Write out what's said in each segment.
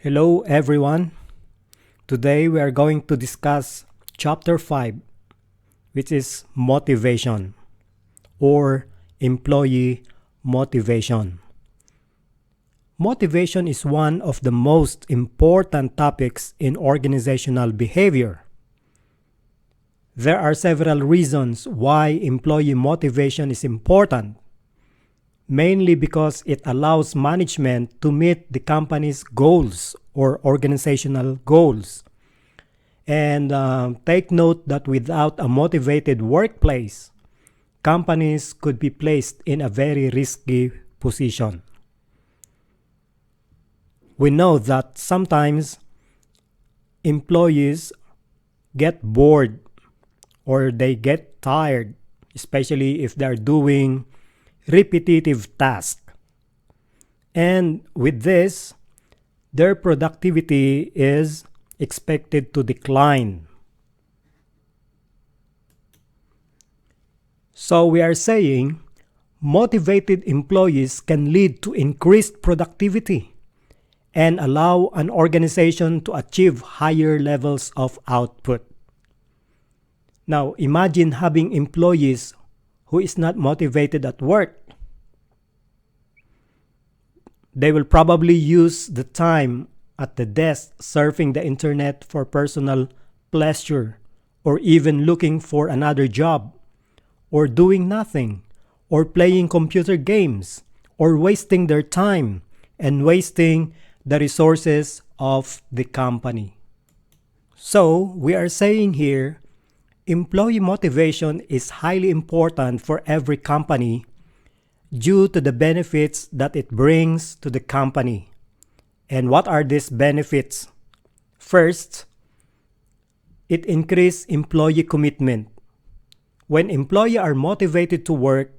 Hello everyone. Today we are going to discuss chapter 5, which is motivation or employee motivation. Motivation is one of the most important topics in organizational behavior. There are several reasons why employee motivation is important, mainly because it allows management to meet the company's goals or organizational goals. And take note that without a motivated workplace, companies could be placed in a very risky position. We know that sometimes employees get bored or they get tired, especially if they're doing repetitive tasks. And with this, their productivity is expected to decline. So we are saying motivated employees can lead to increased productivity and allow an organization to achieve higher levels of output. Now imagine having employees who is not motivated at work. They will probably use the time at the desk surfing the internet for personal pleasure, or even looking for another job, or doing nothing, or playing computer games, or wasting their time and wasting the resources of the company. So we are saying here, employee motivation is highly important for every company due to the benefits that it brings to the company. And what are these benefits? First, it increases employee commitment. When employees are motivated to work,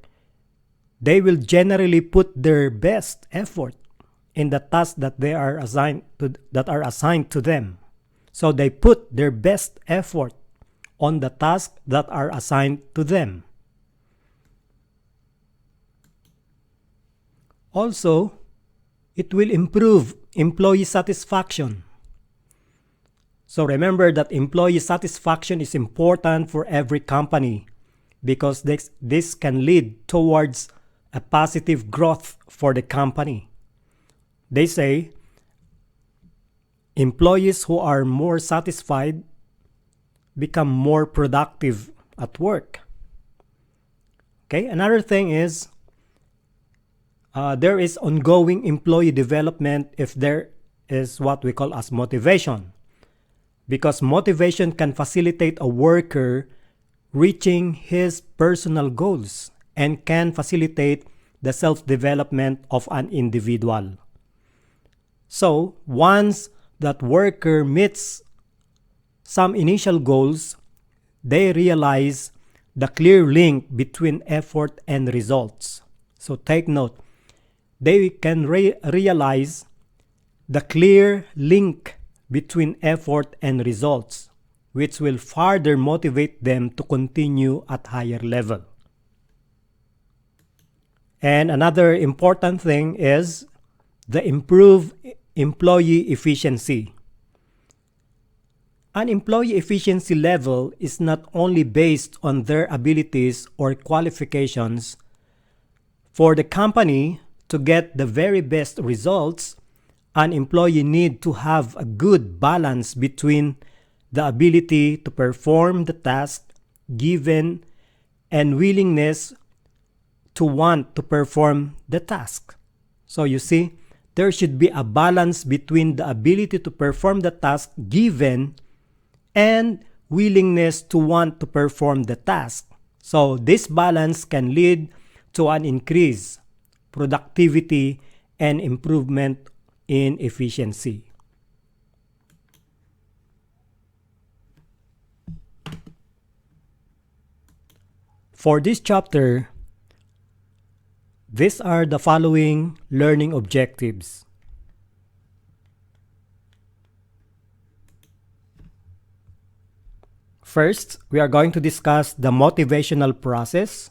they will generally put their best effort in the tasks that are assigned to them. So they put their best effort on the tasks that are assigned to them. Also, it will improve employee satisfaction. So remember that employee satisfaction is important for every company because this can lead towards a positive growth for the company. They say employees who are more satisfied become more productive at work. Okay, another thing is there is ongoing employee development if there is what we call as motivation. Because motivation can facilitate a worker reaching his personal goals and can facilitate the self-development of an individual. So once that worker meets some initial goals, they realize the clear link between effort and results. So take note, they can realize the clear link between effort and results, which will further motivate them to continue at higher level. And another important thing is the improved employee efficiency. An employee efficiency level is not only based on their abilities or qualifications. For the company to get the very best results, an employee needs to have a good balance between the ability to perform the task given and willingness to want to perform the task. So you see, there should be a balance between the ability to perform the task given and willingness to want to perform the task. So this balance can lead to an increase productivity and improvement in efficiency. For this chapter, these are the following learning objectives. First, we are going to discuss the motivational process.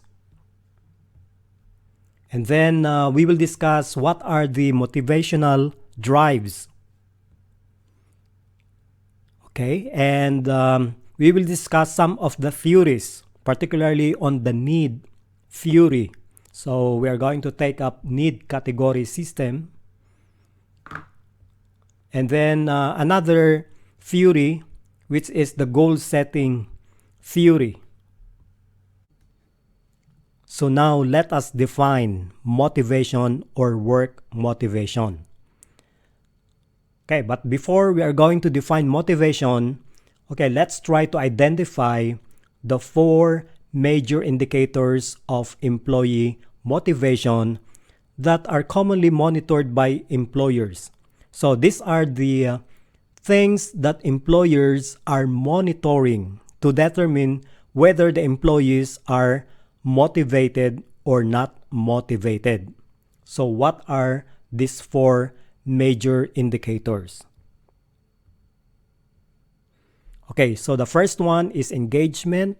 And then we will discuss what are the motivational drives. Okay, and we will discuss some of the theories, particularly on the need theory. So we are going to take up need category system. And then another theory, which is the goal setting theory. So now let us define motivation or work motivation. Okay, but before we are going to define motivation, okay, let's try to identify the 4 major indicators of employee motivation that are commonly monitored by employers. So these are the things that employers are monitoring to determine whether the employees are motivated or not motivated. So what are these 4 major indicators? Okay, so the first one is engagement.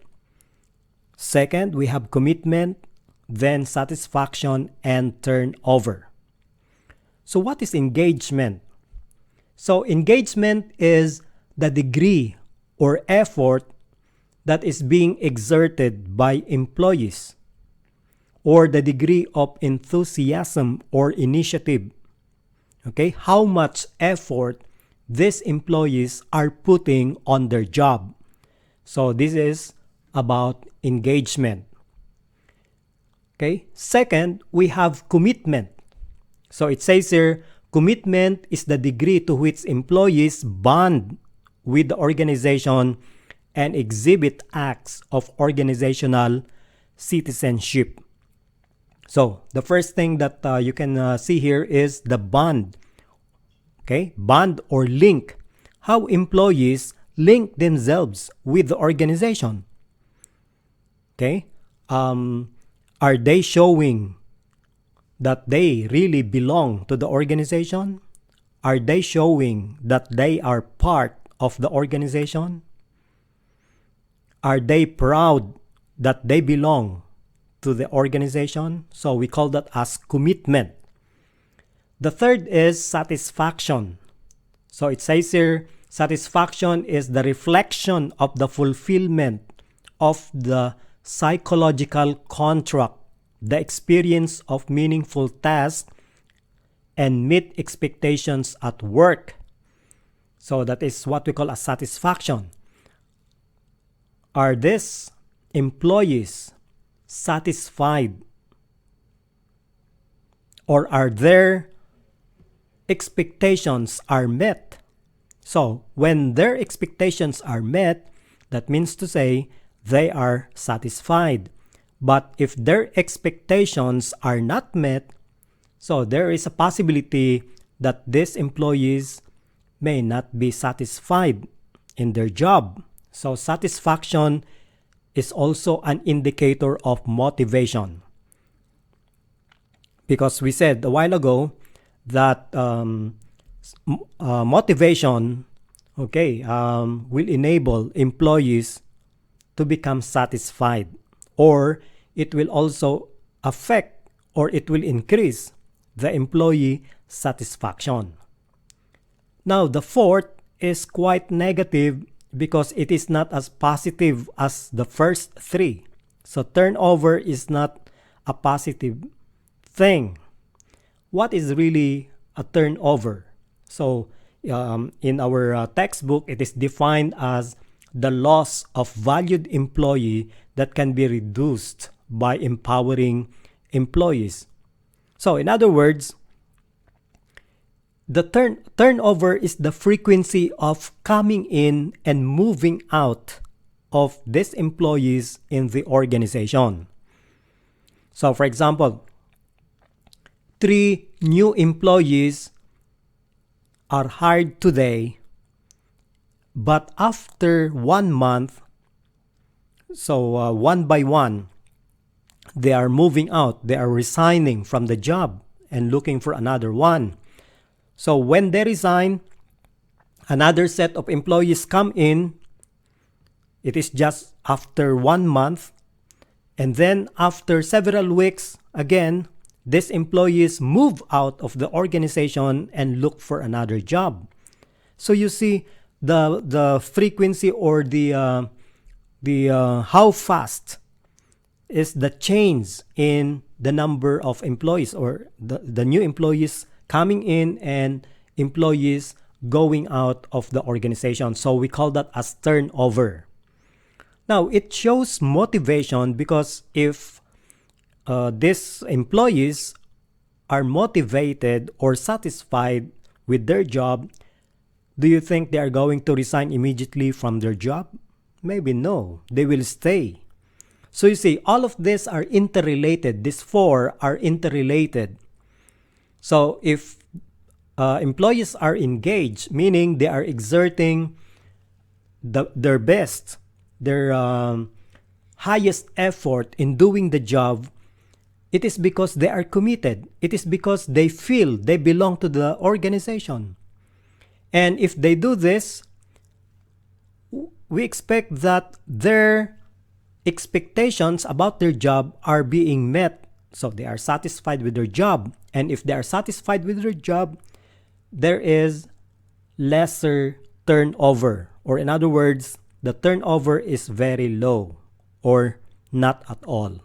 Second, we have commitment, then satisfaction and turnover. So what is engagement? So engagement is the degree or effort that is being exerted by employees, or the degree of enthusiasm or initiative. Okay, how much effort these employees are putting on their job. So this is about engagement. Okay, second, we have commitment. So it says here, commitment is the degree to which employees bond with the organization and exhibit acts of organizational citizenship. So the first thing that you can see here is the bond. Okay, bond or link. How employees link themselves with the organization. Okay, are they showing that they really belong to the organization? Are they showing that they are part of the organization? Are they proud that they belong to the organization? So we call that as commitment. The third is satisfaction. So it says here, satisfaction is the reflection of the fulfillment of the psychological contract, the experience of meaningful tasks, and meet expectations at work. So that is what we call a satisfaction. Are these employees satisfied? Or are their expectations are met? So when their expectations are met, that means to say they are satisfied. But if their expectations are not met, so there is a possibility that these employees may not be satisfied in their job. So satisfaction is also an indicator of motivation. Because we said a while ago that motivation, okay, will enable employees to become satisfied, or it will also affect or it will increase the employee satisfaction. Now, the fourth is quite negative because it is not as positive as the first 3. So turnover is not a positive thing. What is really a turnover? So in our textbook, it is defined as the loss of valued employee that can be reduced by empowering employees. So in other words, the turnover is the frequency of coming in and moving out of these employees in the organization. So for example, 3 new employees are hired today, but after 1 month, so one by one, they are moving out, they are resigning from the job and looking for another one. So when they resign, another set of employees come in. It is just after 1 month. And then after several weeks, again, these employees move out of the organization and look for another job. So you see, the frequency or the how fast is the change in the number of employees, or the new employees coming in and employees going out of the organization. So we call that as turnover. Now, it shows motivation because if these employees are motivated or satisfied with their job, do you think they are going to resign immediately from their job? Maybe no. They will stay. So you see, all of these are interrelated. These four are interrelated. So if employees are engaged, meaning they are exerting their best, their highest effort in doing the job, it is because they are committed. It is because they feel they belong to the organization. And if they do this, we expect that their expectations about their job are being met. So they are satisfied with their job. And if they are satisfied with their job, there is lesser turnover. Or in other words, the turnover is very low or not at all.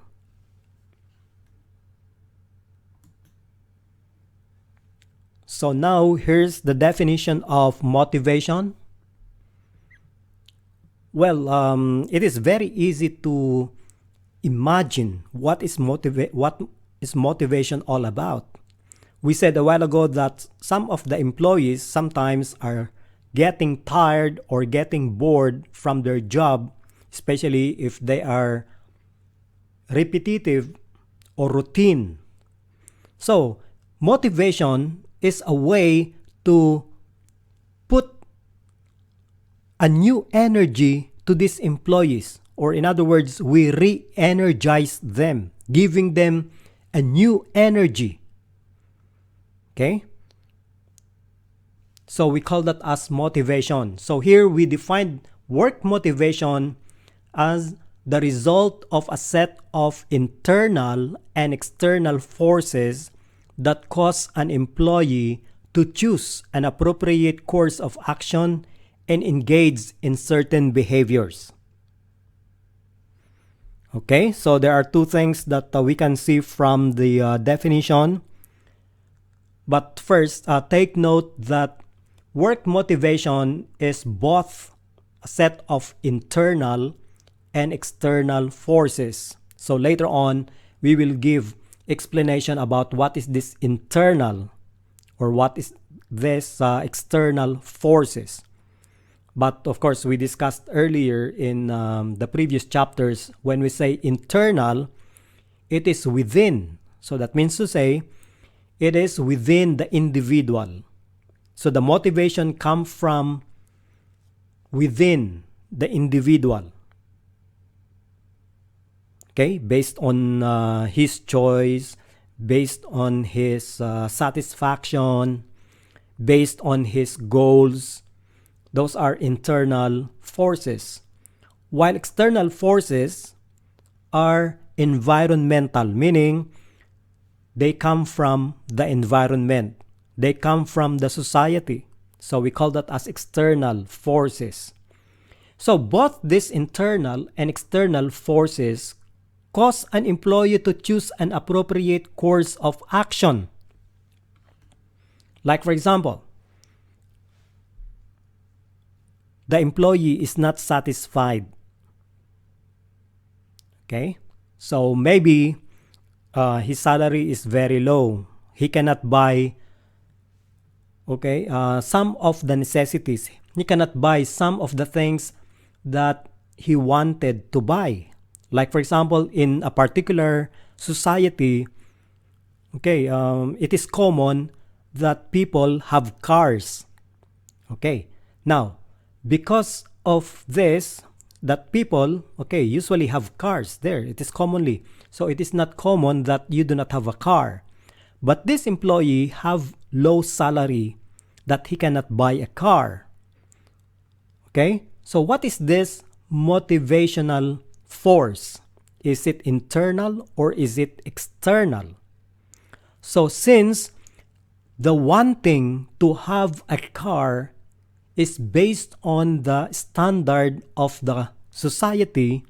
So now here's the definition of motivation. Well, it is very easy to imagine what is motivation all about. We said a while ago that some of the employees sometimes are getting tired or getting bored from their job, especially if they are repetitive or routine. So, motivation is a way to put a new energy to these employees, or in other words, we re-energize them, giving them a new energy. Okay? So we call that as motivation. So here we define work motivation as the result of a set of internal and external forces that cause an employee to choose an appropriate course of action and engage in certain behaviors. Okay, so there are two things that we can see from the definition. But first, take note that work motivation is both a set of internal and external forces. So later on, we will give explanation about what is this internal or what is this external forces. But of course, we discussed earlier in the previous chapters, when we say internal, it is within. So that means to say, it is within the individual. So the motivation comes from within the individual. Okay, based on his choice, based on his satisfaction, based on his goals. Those are internal forces. While external forces are environmental, meaning they come from the environment. They come from the society. So we call that as external forces. So both these internal and external forces cause an employee to choose an appropriate course of action. Like for example, the employee is not satisfied. Okay? So maybe his salary is very low. He cannot buy some of the necessities. He cannot buy some of the things that he wanted to buy. Like for example, in a particular society, it is common that people have cars. Okay, now, because of this, that people, usually have cars there. It is commonly. So it is not common that you do not have a car. But this employee have low salary that he cannot buy a car. Okay? So what is this motivational force? Is it internal or is it external? So since the wanting to have a car is based on the standard of the society,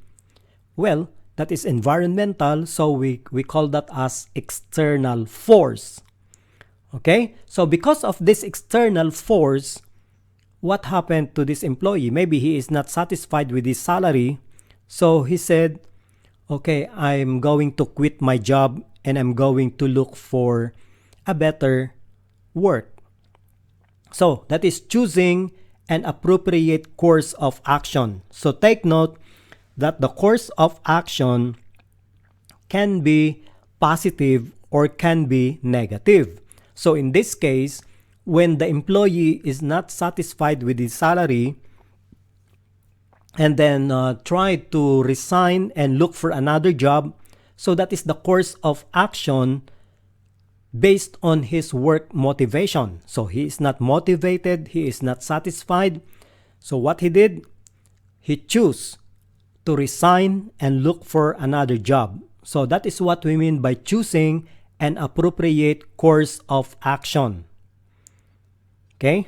well, that is environmental, so we call that as external force. Okay? So because of this external force, what happened to this employee? Maybe he is not satisfied with his salary, so he said, okay, I'm going to quit my job and I'm going to look for a better work. So that is choosing an appropriate course of action. So take note that the course of action can be positive or can be negative. So in this case, when the employee is not satisfied with his salary and then try to resign and look for another job, so that is the course of action based on his work motivation. So he is not motivated, he is not satisfied. So what he did, he chose to resign and look for another job. So that is what we mean by choosing an appropriate course of action. Okay?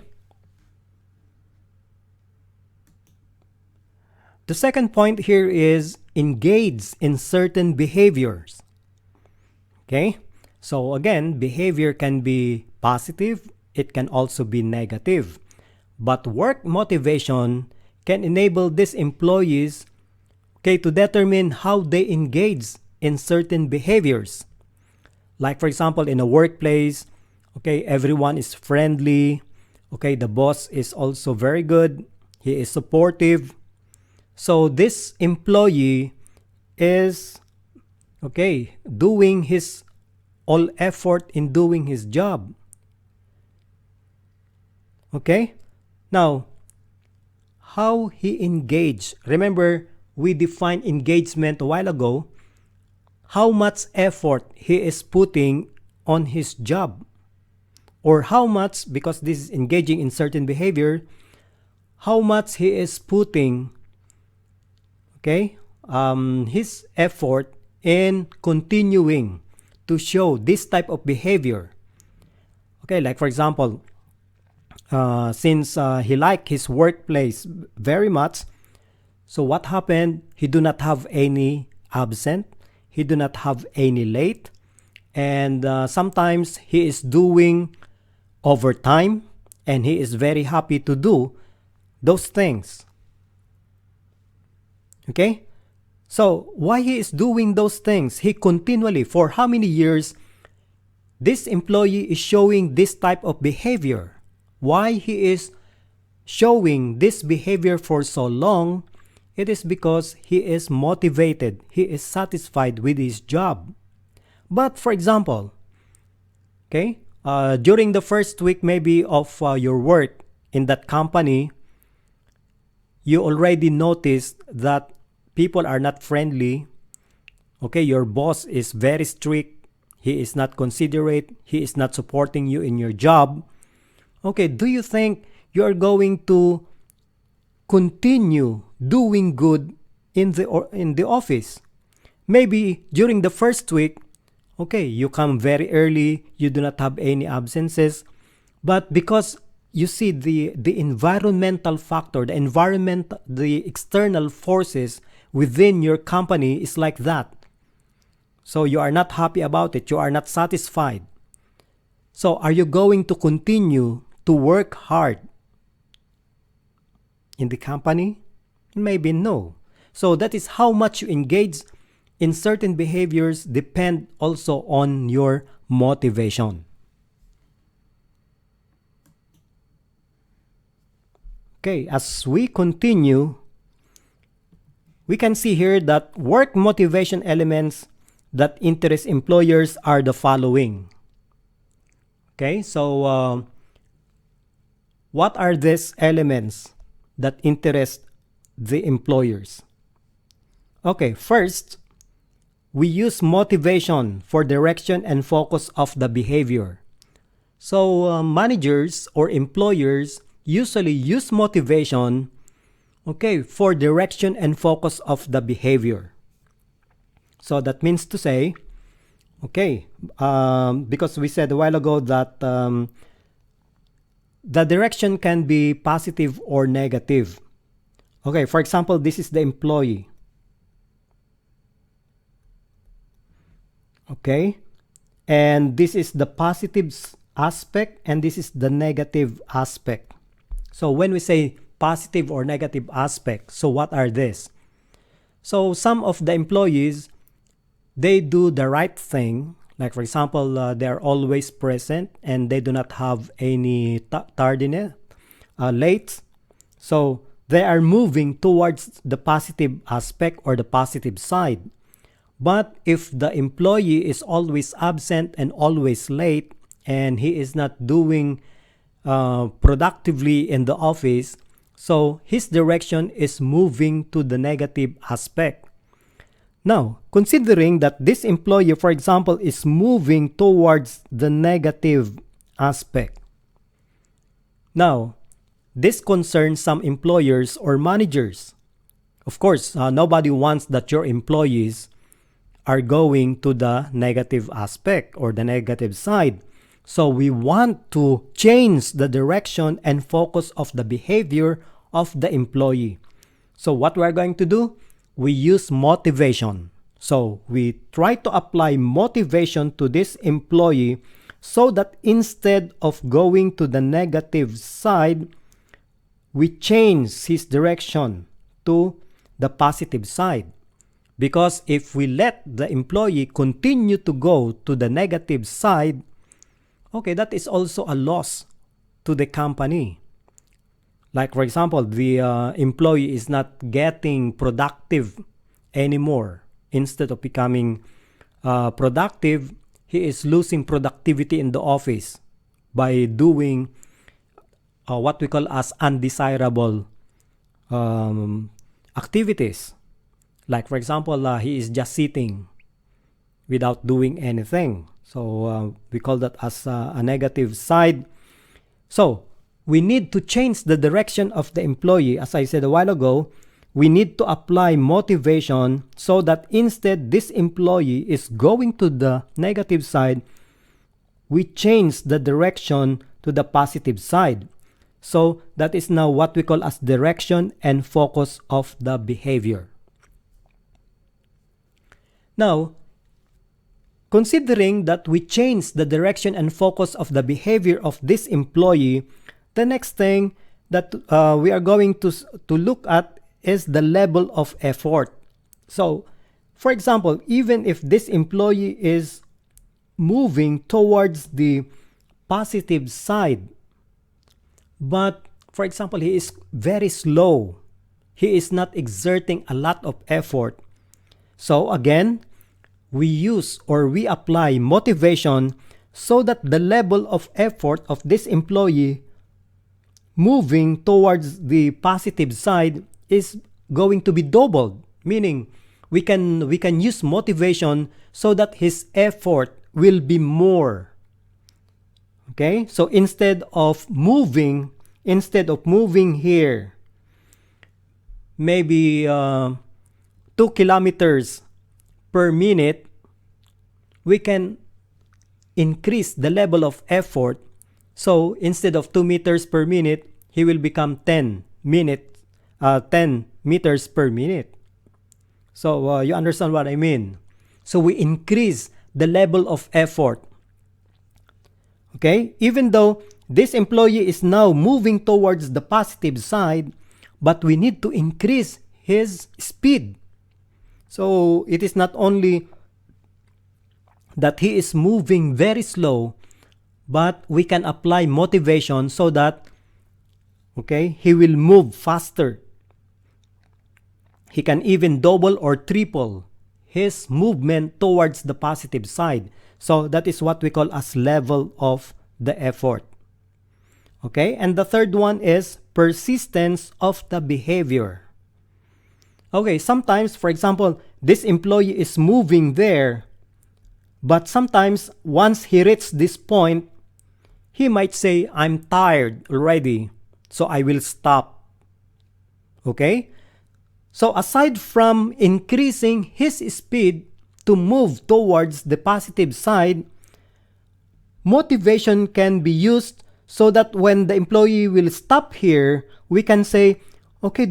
The second point here is engage in certain behaviors. Okay? So again, behavior can be positive, it can also be negative. But work motivation can enable these employees, okay, to determine how they engage in certain behaviors. Like for example, in a workplace, okay, everyone is friendly, okay, the boss is also very good, he is supportive. So this employee is, okay, doing his all effort in doing his job. Okay? Now, how he engaged. Remember, we defined engagement a while ago. How much effort he is putting on his job. Or how much, because this is engaging in certain behavior, how much he is putting, okay, his effort in continuing to show this type of behavior. Okay, like for example, since he liked his workplace very much, so what happened? He do not have any absent, he do not have any late, and sometimes he is doing overtime, and he is very happy to do those things. Okay? So, why he is doing those things? He continually, for how many years, this employee is showing this type of behavior. Why he is showing this behavior for so long? It is because he is motivated. He is satisfied with his job. But for example, okay, during the first week maybe of your work in that company, you already noticed that people are not friendly. Okay, your boss is very strict. He is not considerate. He is not supporting you in your job. Okay, do you think you are going to continue doing good in the office? Maybe during the first week, okay, you come very early, you do not have any absences, but because you see the environmental factor, the external forces within your company is like that. So you are not happy about it, you are not satisfied. So are you going to continue to work hard in the company? Maybe no. So that is how much you engage in certain behaviors depend also on your motivation. Okay, as we continue, we can see here that work motivation elements that interest employers are the following. Okay, so what are these elements that interest the employers? Okay, first, we use motivation for direction and focus of the behavior. So managers or employers usually use motivation, okay, for direction and focus of the behavior. So that means to say, okay, because we said a while ago that the direction can be positive or negative. Okay, for example, this is the employee. Okay, and this is the positive aspect and this is the negative aspect. So when we say positive or negative aspect, so what are these? So some of the employees, they do the right thing. Like for example, they're always present and they do not have any tardiness, late. So they are moving towards the positive aspect or the positive side. But if the employee is always absent and always late and he is not doing productively in the office, so his direction is moving to the negative aspect. Now, considering that this employee, for example, is moving towards the negative aspect. Now, this concerns some employers or managers. Of course, nobody wants that your employees are going to the negative aspect or the negative side. So we want to change the direction and focus of the behavior of the employee. So what we're going to do? We use motivation. So we try to apply motivation to this employee so that instead of going to the negative side, we change his direction to the positive side. Because if we let the employee continue to go to the negative side, okay, that is also a loss to the company. Like for example, the employee is not getting productive anymore. Instead of becoming productive, he is losing productivity in the office by doing what we call as undesirable activities. Like for example, he is just sitting without doing anything. So we call that as a negative side. So we need to change the direction of the employee. As I said a while ago, we need to apply motivation so that instead this employee is going to the negative side, we change the direction to the positive side. So that is now what we call as direction and focus of the behavior. Now, considering that we change the direction and focus of the behavior of this employee, the next thing that we are going to look at is the level of effort. So, for example, even if this employee is moving towards the positive side, but for example, he is very slow, he is not exerting a lot of effort. So again, we use or we apply motivation so that the level of effort of this employee moving towards the positive side is going to be doubled. Meaning, we can use motivation so that his effort will be more. Okay? So instead of moving here, maybe 2 kilometers per minute, we can increase the level of effort. So instead of 2 meters per minute, he will become 10 meters per minute. So you understand what I mean? So we increase the level of effort. Okay? Even though this employee is now moving towards the positive side, but we need to increase his speed. So it is not only that he is moving very slow, but we can apply motivation so that, okay, he will move faster. He can even double or triple his movement towards the positive side. So that is what we call as level of the effort. Okay, and the third one is persistence of the behavior. Okay, sometimes, for example, this employee is moving there, but sometimes once he reaches this point, he might say, I'm tired already, so I will stop. Okay? So aside from increasing his speed to move towards the positive side, motivation can be used so that when the employee will stop here, we can say, okay,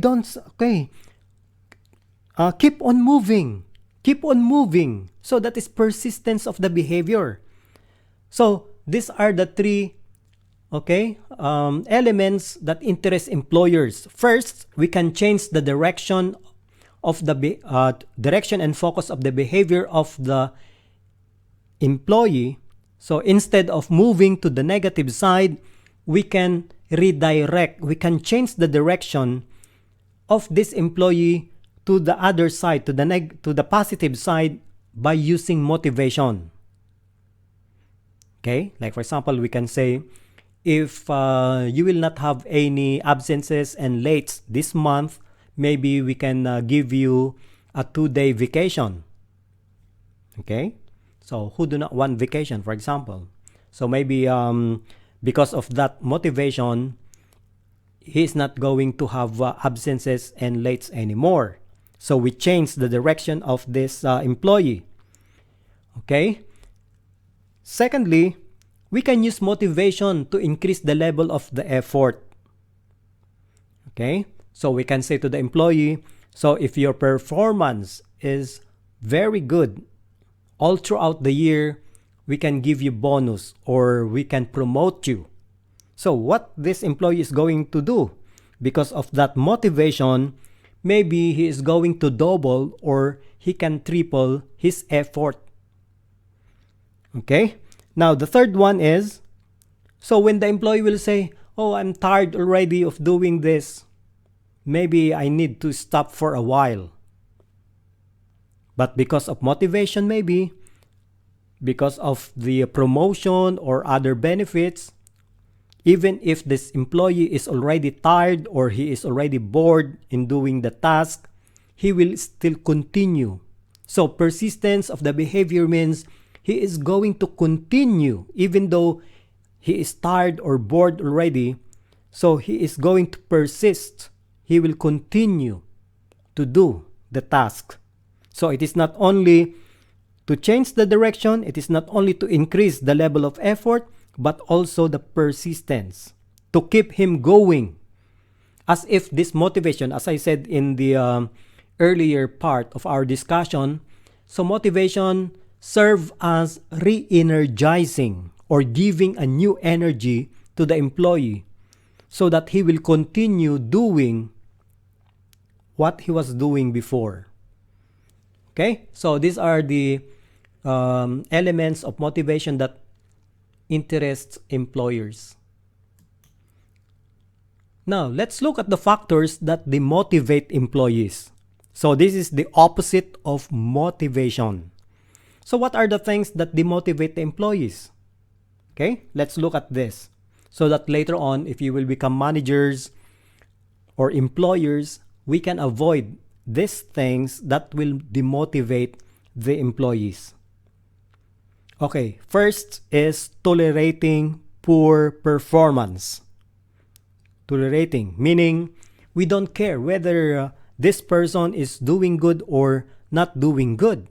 keep on moving. Keep on moving. So that is persistence of the behavior. So these are the three elements that interest employers. First, we can change the direction of the direction and focus of the behavior of the employee. So instead of moving to the negative side, we can redirect. We can change the direction of this employee to the other side, to the positive side, by using motivation. Okay, like for example, we can say, if you will not have any absences and lates this month, maybe we can give you a 2-day vacation. Okay, so who do not want vacation, for example? So maybe because of that motivation, he's not going to have absences and lates anymore. So we change the direction of this employee. Okay. Secondly, we can use motivation to increase the level of the effort. Okay. So we can say to the employee, so if your performance is very good all throughout the year, we can give you bonus or we can promote you. So what this employee is going to do, because of that motivation, maybe he is going to double or he can triple his effort. Okay. Now the third one is, so when the employee will say, oh, I'm tired already of doing this, maybe I need to stop for a while. But because of motivation, maybe because of the promotion or other benefits, even if this employee is already tired or he is already bored in doing the task, he will still continue. So persistence of the behavior means he is going to continue even though he is tired or bored already. So he is going to persist. He will continue to do the task. So it is not only to change the direction, it is not only to increase the level of effort, but also the persistence to keep him going. As if this motivation, as I said in the earlier part of our discussion, so motivation serve as re-energizing or giving a new energy to the employee so that he will continue doing what he was doing before. Okay, so these are the elements of motivation that interests employers. Now, let's look at the factors that demotivate employees. So this is the opposite of motivation. So what are the things that demotivate the employees? Okay, let's look at this so that later on, if you will become managers or employers, we can avoid these things that will demotivate the employees. Okay, first is tolerating poor performance. Tolerating, meaning we don't care whether this person is doing good or not doing good.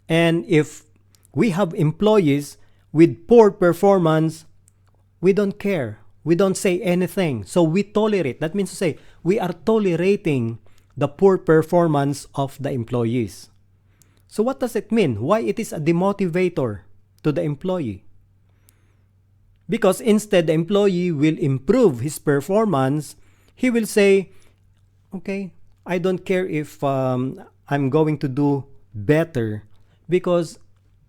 And if we have employees with poor performance, we don't care. We don't say anything. So we tolerate. That means to say we are tolerating the poor performance of the employees. So what does it mean? Why it is a demotivator to the employee? Because instead the employee will improve his performance, he will say, okay, I don't care if I'm going to do better, because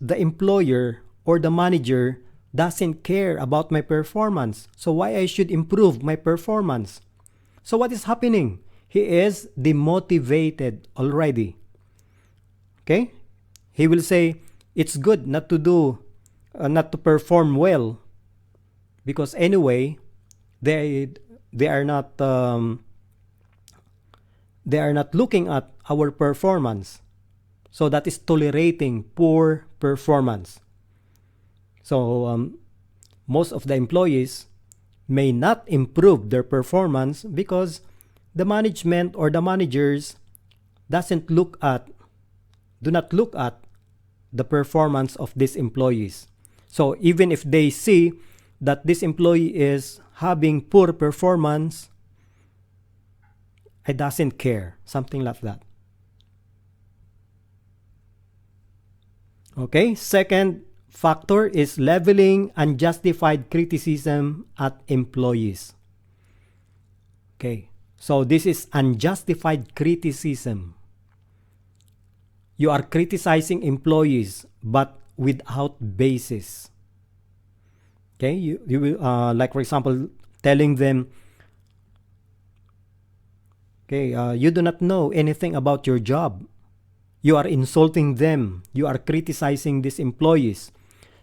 the employer or the manager doesn't care about my performance. So why I should improve my performance? So what is happening? He is demotivated already. Okay? He will say, it's good not to perform well, because anyway, they are not looking at our performance. So that is tolerating poor performance. So most of the employees may not improve their performance because the management or the managers do not look at the performance of these employees. So even if they see that this employee is having poor performance, I doesn't care, something like that. Okay, second factor is leveling unjustified criticism at employees. Okay, so this is unjustified criticism. You are criticizing employees but without basis. Okay, you will, like for example, telling them, okay, you do not know anything about your job. You are insulting them. You are criticizing these employees.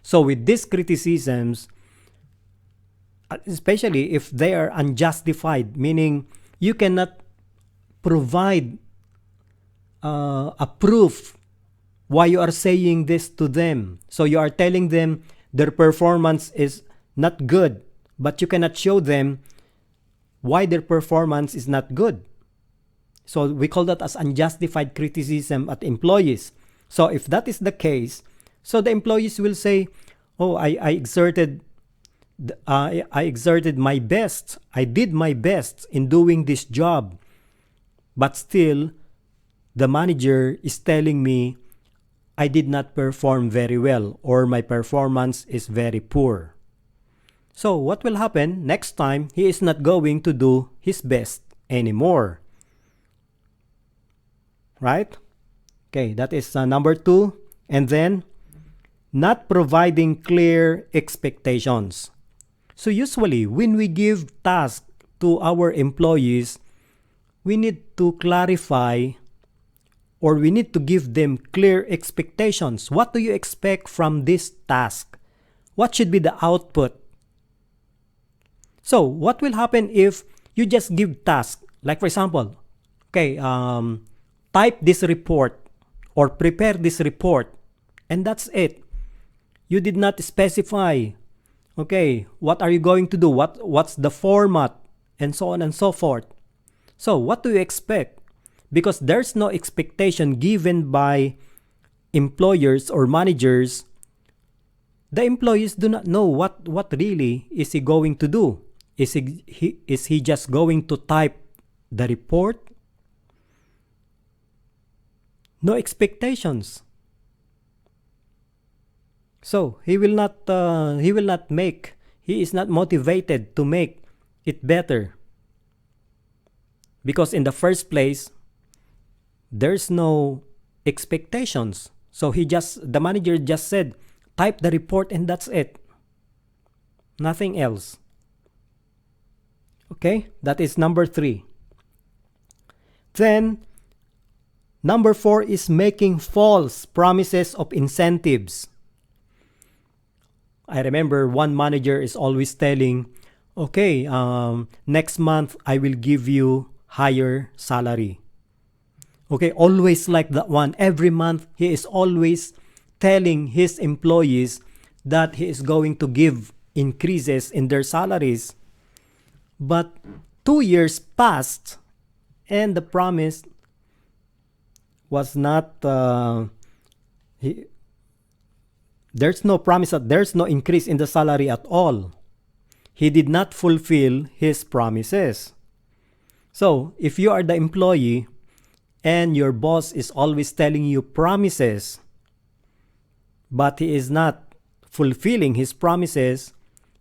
So with these criticisms, especially if they are unjustified, meaning you cannot provide a proof why you are saying this to them. So you are telling them their performance is not good, but you cannot show them why their performance is not good. So we call that as unjustified criticism at employees. So if that is the case, so the employees will say, oh, I exerted my best. I did my best in doing this job. But still, the manager is telling me I did not perform very well or my performance is very poor. So what will happen next time? He is not going to do his best anymore. Right? Okay, that is number 2. And then, not providing clear expectations. So usually, when we give tasks to our employees, we need to clarify or we need to give them clear expectations. What do you expect from this task? What should be the output? So what will happen if you just give tasks? Like for example, okay, type this report or prepare this report, and that's it. You did not specify, okay, what are you going to do? What's the format? And so on and so forth. So what do you expect? Because there's no expectation given by employers or managers. The employees do not know what really is he going to do. Is he just going to type the report? No expectations. So he is not motivated to make it better. Because in the first place, there's no expectations. So the manager just said, type the report and that's it. Nothing else. Okay, that is number 3. Then, number 4 is making false promises of incentives. I remember one manager is always telling, okay, next month I will give you higher salary. Okay, always like that one. Every month he is always telling his employees that he is going to give increases in their salaries. But 2 years passed and the promise was not, there's no promise that there's no increase in the salary at all. He did not fulfill his promises. So, if you are the employee and your boss is always telling you promises, but he is not fulfilling his promises,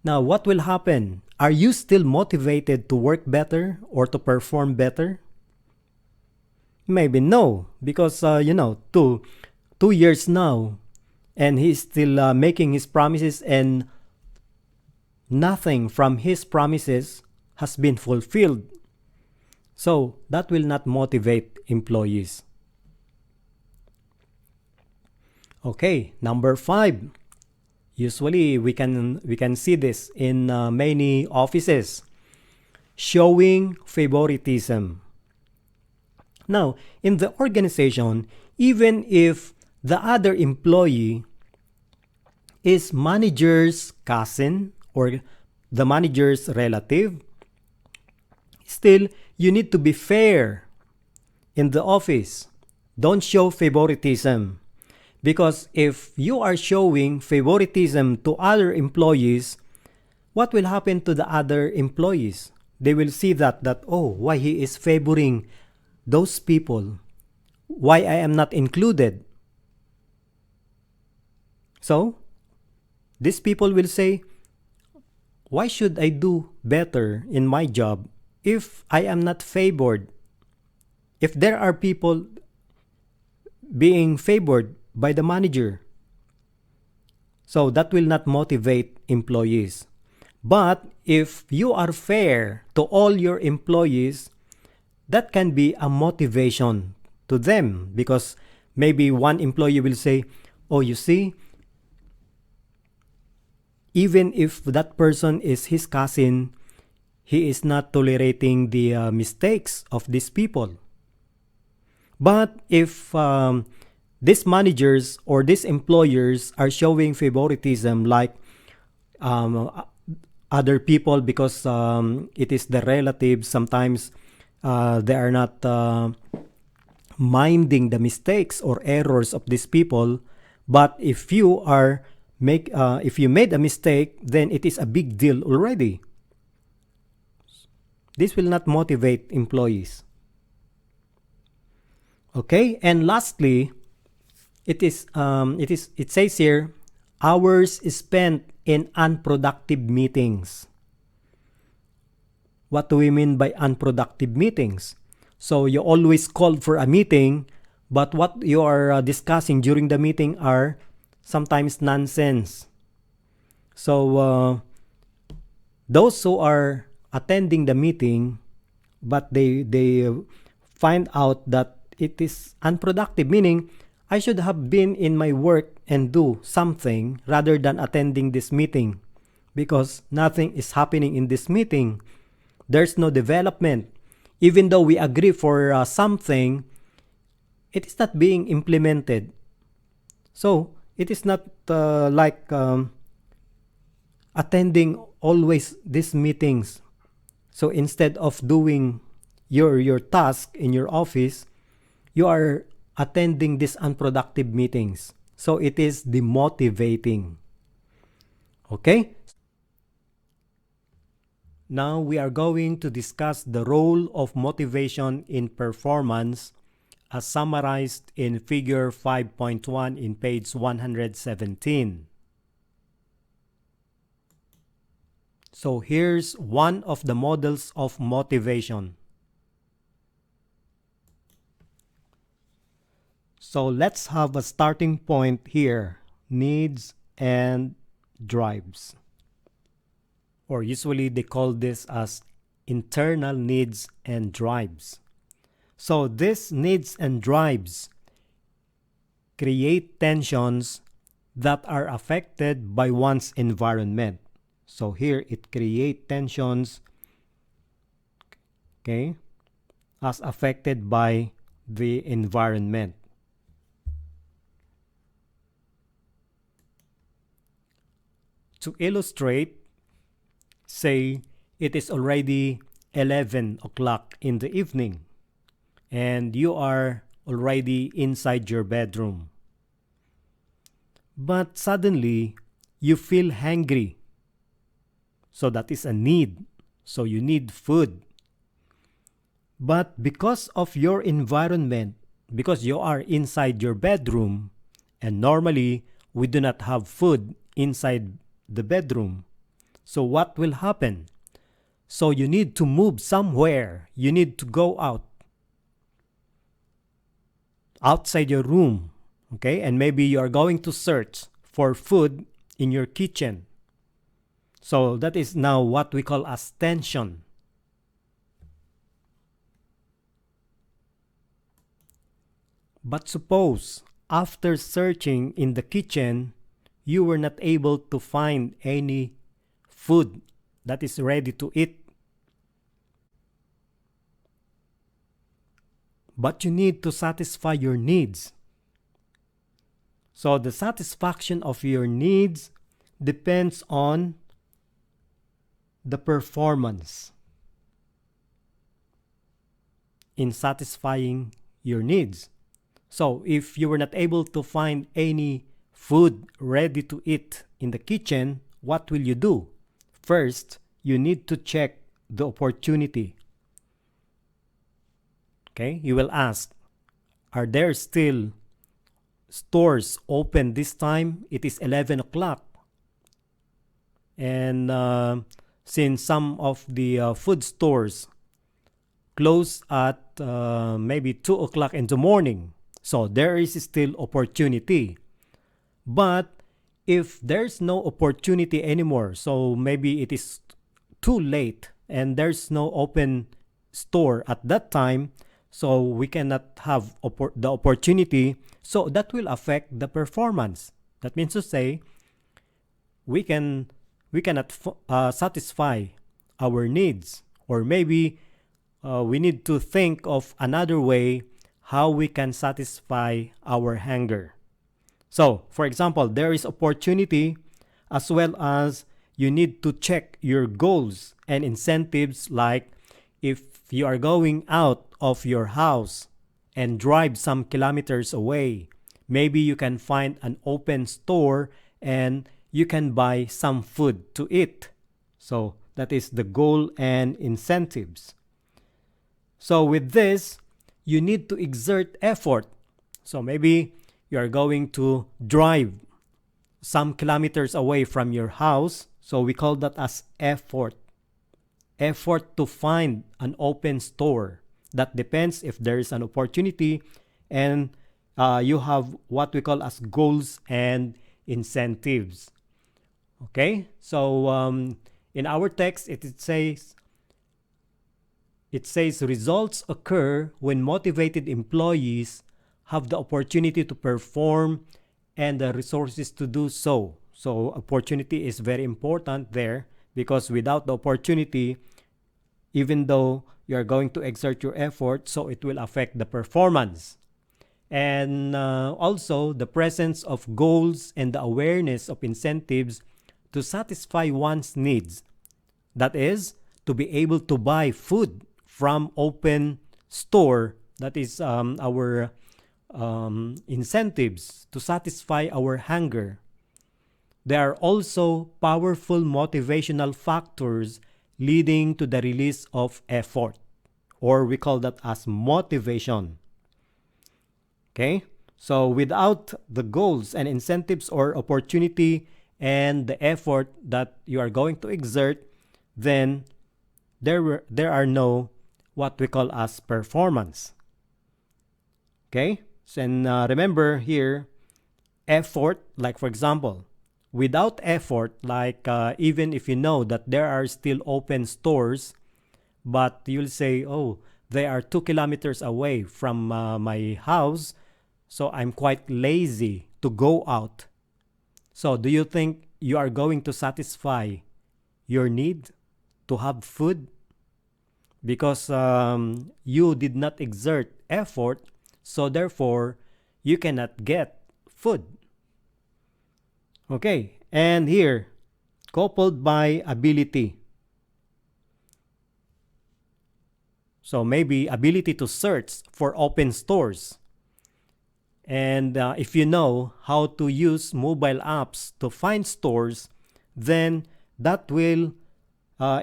now what will happen? Are you still motivated to work better or to perform better? Maybe no, because, 2 years now, and he's still making his promises and nothing from his promises has been fulfilled. So that will not motivate employees. Okay, number 5. Usually we can see this in many offices. Showing favoritism. Now, in the organization, even if the other employee is manager's cousin or the manager's relative, still, you need to be fair in the office. Don't show favoritism. Because if you are showing favoritism to other employees, what will happen to the other employees? They will see that oh, why he is favoring those people, why I am not included. So these people will say, why should I do better in my job if I am not favored? If there are people being favored by the manager. So that will not motivate employees. But if you are fair to all your employees, that can be a motivation to them, because maybe one employee will say, oh, you see, even if that person is his cousin, he is not tolerating the mistakes of these people. But if these managers or these employers are showing favoritism, like other people, because it is the relatives, sometimes they are not minding the mistakes or errors of these people. But if you if you made a mistake, then it is a big deal already. This will not motivate employees. Okay, and lastly, it says here, hours spent in unproductive meetings. What do we mean by unproductive meetings? So you always called for a meeting, but what you are discussing during the meeting are sometimes nonsense. So those who are attending the meeting, but they find out that it is unproductive, meaning I should have been in my work and do something rather than attending this meeting, because nothing is happening in this meeting. There's no development. Even though we agree for something, it is not being implemented. So it is not like attending always these meetings. So instead of doing your task in your office, you are attending these unproductive meetings. So it is demotivating. Okay? Now we are going to discuss the role of motivation in performance as summarized in figure 5.1 in page 117. So here's one of the models of motivation. So let's have a starting point here, needs and drives. Or usually they call this as internal needs and drives. So these needs and drives create tensions that are affected by one's environment. So here it creates tensions, okay, as affected by the environment. To illustrate, say it is already 11 o'clock in the evening and you are already inside your bedroom. But suddenly you feel hungry. So that is a need. So you need food. But because of your environment, because you are inside your bedroom, and normally we do not have food inside the bedroom. So what will happen? So you need to move somewhere. You need to go outside your room, okay? And maybe you are going to search for food in your kitchen. So that is now what we call as tension. But suppose after searching in the kitchen, you were not able to find any food that is ready to eat. But you need to satisfy your needs. So the satisfaction of your needs depends on the performance in satisfying your needs. So if you were not able to find any food ready to eat in the kitchen, what will you do? First, you need to check the opportunity. Okay, you will ask, are there still stores open this time? It is 11 o'clock. And since some of the food stores close at maybe 2 o'clock in the morning, so there is still opportunity. But if there's no opportunity anymore, so maybe it is too late and there's no open store at that time, so we cannot have the opportunity, so that will affect the performance. That means to say, we cannot satisfy our needs, or maybe we need to think of another way how we can satisfy our hunger. So, for example, there is opportunity, as well as you need to check your goals and incentives, like if you are going out of your house and drive some kilometers away, maybe you can find an open store and you can buy some food to eat. So that is the goal and incentives. So with this, you need to exert effort. So maybe you are going to drive some kilometers away from your house. So we call that as effort. Effort to find an open store. That depends if there is an opportunity, and you have what we call as goals and incentives. Okay, so in our text it says results occur when motivated employees have the opportunity to perform and the resources to do so. So opportunity is very important there, because without the opportunity, even though you are going to exert your effort, so it will affect the performance. And also the presence of goals and the awareness of incentives to satisfy one's needs. That is, to be able to buy food from open store. That is our incentives to satisfy our hunger. There are also powerful motivational factors leading to the release of effort, or we call that as motivation. Okay, so without the goals and incentives or opportunity and the effort that you are going to exert, then there are no what we call as performance. Okay, so, and remember here, effort, like for example, without effort, like even if you know that there are still open stores, but you'll say, oh, they are 2 kilometers away from my house, so I'm quite lazy to go out. So do you think you are going to satisfy your need to have food? Because you did not exert effort, so therefore you cannot get food. Okay, and here, coupled by ability. So maybe ability to search for open stores. And if you know how to use mobile apps to find stores, then that will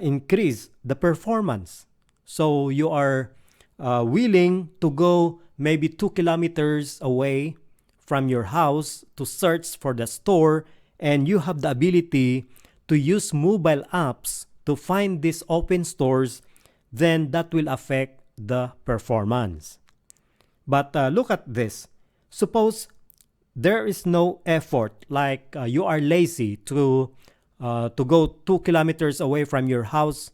increase the performance. So you are willing to go maybe 2 kilometers away from your house to search for the store, and you have the ability to use mobile apps to find these open stores, then that will affect the performance. But look at this. Suppose there is no effort, like you are lazy to go 2 kilometers away from your house.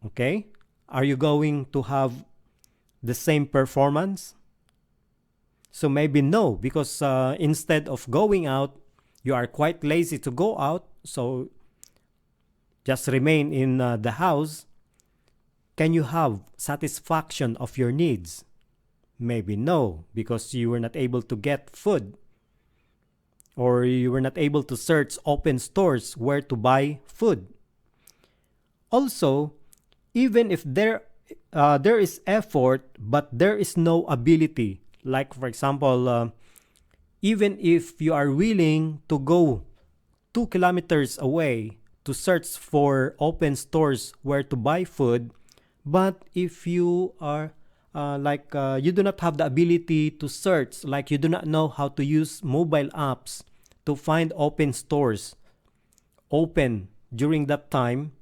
Okay, are you going to have the same performance? So maybe no, because instead of going out, you are quite lazy to go out, so just remain in the house. Can you have satisfaction of your needs? Maybe no, because you were not able to get food, or you were not able to search open stores where to buy food. Also, even if there is effort but there is no ability, like for example, even if you are willing to go 2 kilometers away to search for open stores where to buy food. But if you are you do not have the ability to search, like you do not know how to use mobile apps to find open stores open during that time,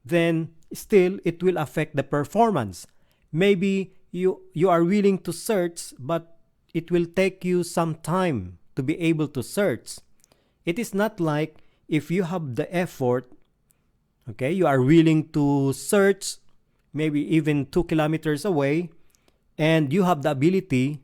then still it will affect the performance. Maybe you are willing to search, but it will take you some time to be able to search. It is not like if you have the effort, okay, you are willing to search maybe even 2 kilometers away, and you have the ability,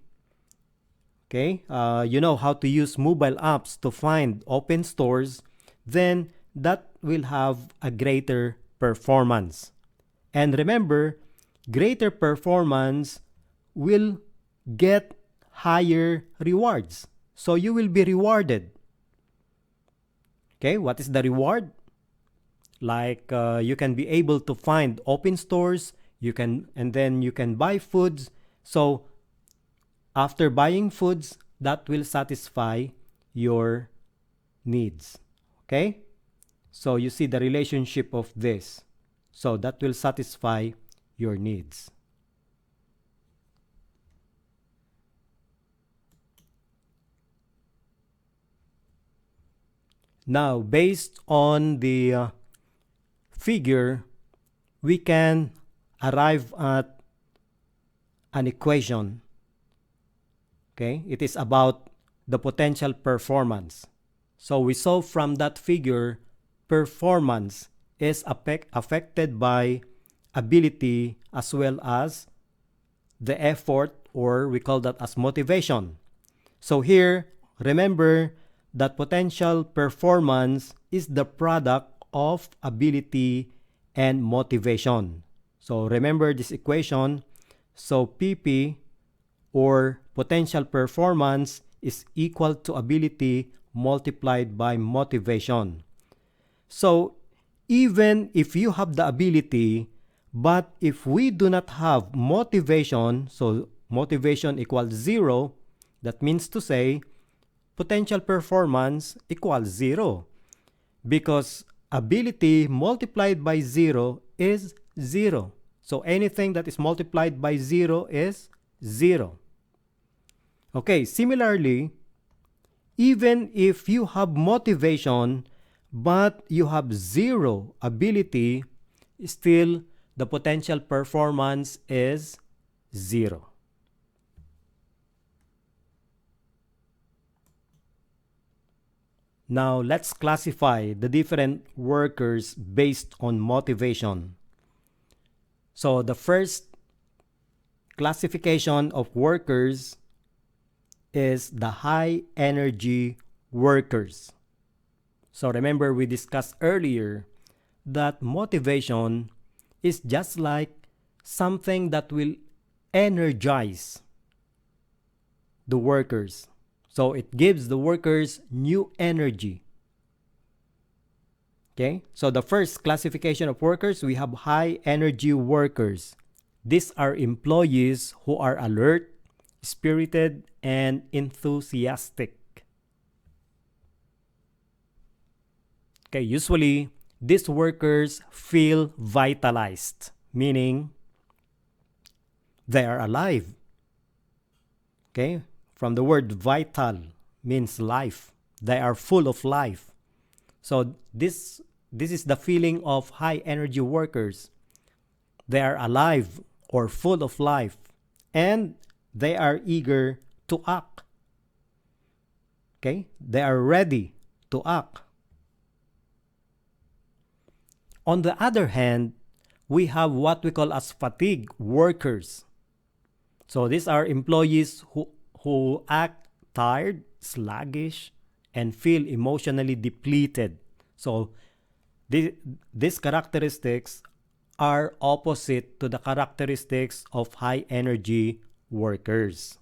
okay, you know how to use mobile apps to find open stores, then that will have a greater performance. And remember, greater performance will get higher rewards. So you will be rewarded. Okay, what is the reward? Like you can be able to find open stores, and then you can buy foods. So after buying foods, that will satisfy your needs. Okay? So you see the relationship of this. So that will satisfy your needs. Now, based on the figure, we can arrive at an equation. Okay, it is about the potential performance. So we saw from that figure, performance is affected by ability as well as the effort, or we call that as motivation. So here, remember that potential performance is the product of ability and motivation. So remember this equation. So PP, or potential performance, is equal to ability multiplied by motivation. So even if you have the ability, but if we do not have motivation, so motivation equals 0, that means to say potential performance equals 0, because ability multiplied by 0 is 0. So anything that is multiplied by 0 is 0. Okay, similarly, even if you have motivation but you have 0 ability, still the potential performance is 0. Now let's classify the different workers based on motivation. So the first classification of workers is the high energy workers. So remember, we discussed earlier that motivation is just like something that will energize the workers. So it gives the workers new energy. Okay, so the first classification of workers, we have high energy workers. These are employees who are alert, spirited, and enthusiastic. Okay, usually these workers feel vitalized, meaning they are alive. Okay, from the word vital means life. They are full of life. So this is the feeling of high energy workers. They are alive or full of life, and they are eager to act. Okay? They are ready to act. On the other hand, we have what we call as fatigue workers. So these are employees who act tired, sluggish, and feel emotionally depleted. So these characteristics are opposite to the characteristics of high energy workers.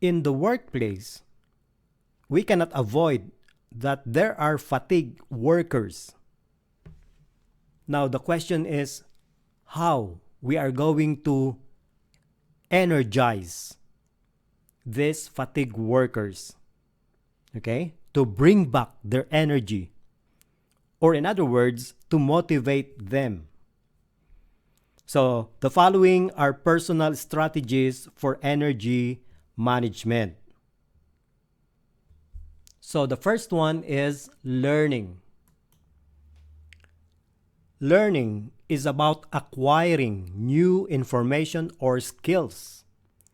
In the workplace, we cannot avoid that there are fatigue workers. Now the question is how we are going to energize these fatigue workers. okay, to bring back their energy, or in other words, to motivate them. So, the following are personal strategies for energy management. So, the first one is learning. Learning is about acquiring new information or skills.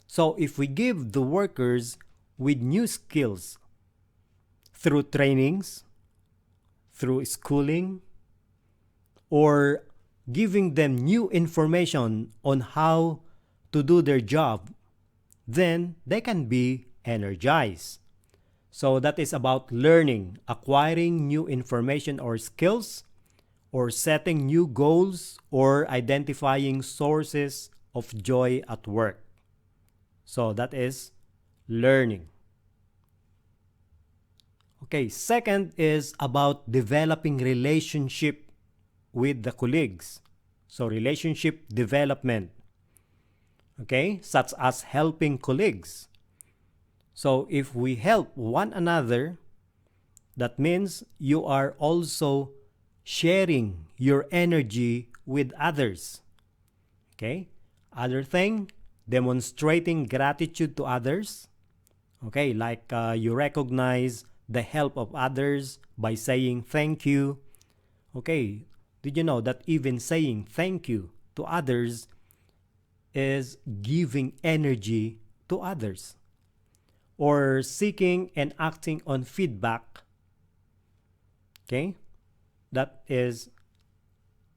So, if we give the workers with new skills through trainings, through schooling, or giving them new information on how to do their job, then they can be energized. So that is about learning, acquiring new information or skills, or setting new goals, or identifying sources of joy at work. So that is learning. Okay, second is about developing relationship with the colleagues. So relationship development, okay, such as helping colleagues. So if we help one another, that means you are also sharing your energy with others. Okay? Other thing, demonstrating gratitude to others. Okay, like you recognize the help of others by saying thank you. Okay, did you know that even saying thank you to others is giving energy to others? Or seeking and acting on feedback. Okay, that is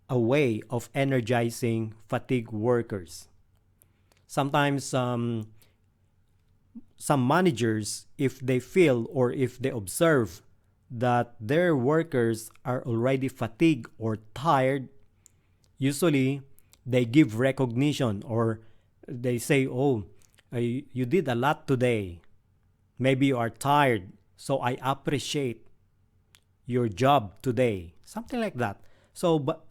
a way of energizing fatigue workers. Sometimes some managers, if they feel or if they observe that their workers are already fatigued or tired, usually they give recognition, or they say, oh, you did a lot today. Maybe you are tired, so I appreciate your job today. Something like that. So, but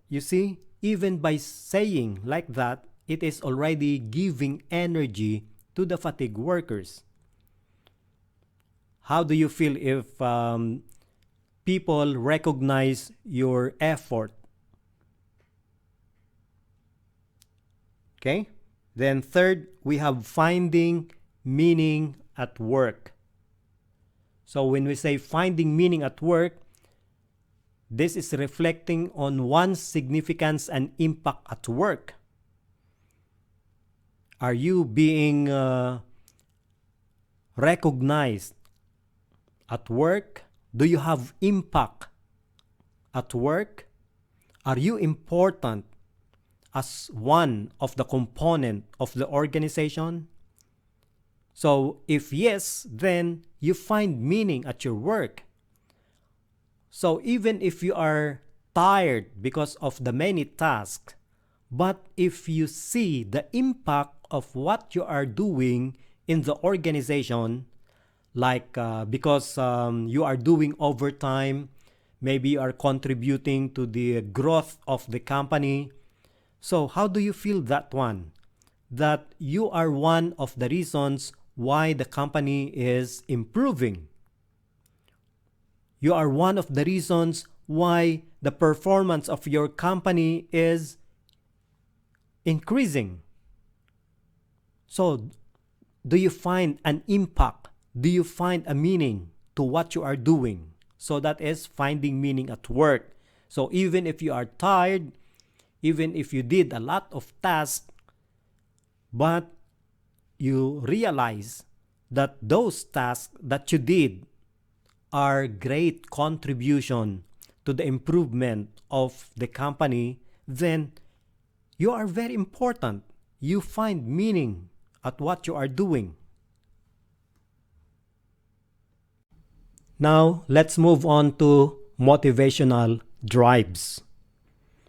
you see, even by saying like that, it is already giving energy to the fatigue workers. How do you feel if people recognize your effort? Okay? Then third, we have finding meaning at work. So when we say finding meaning at work, this is reflecting on one's significance and impact at work. Are you being recognized at work? Do you have impact at work? Are you important as one of the component of the organization? So if yes, then you find meaning at your work. So even if you are tired because of the many tasks, but if you see the impact of what you are doing in the organization, like because you are doing overtime, maybe you are contributing to the growth of the company. So how do you feel that one? That you are one of the reasons why the company is improving. You are one of the reasons why the performance of your company is increasing. So, do you find an impact? Do you find a meaning to what you are doing? So that is finding meaning at work. So even if you are tired, even if you did a lot of tasks, but you realize that those tasks that you did are great contribution to the improvement of the company, then you are very important. You find meaning at what you are doing. Now, let's move on to motivational drives.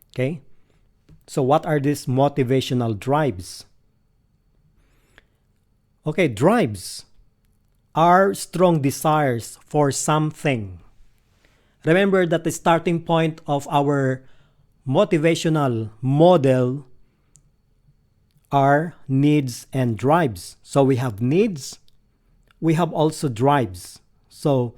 Okay? So what are these motivational drives? Okay, drives are strong desires for something. Remember that the starting point of our motivational model are needs and drives. So we have needs, we have also drives. So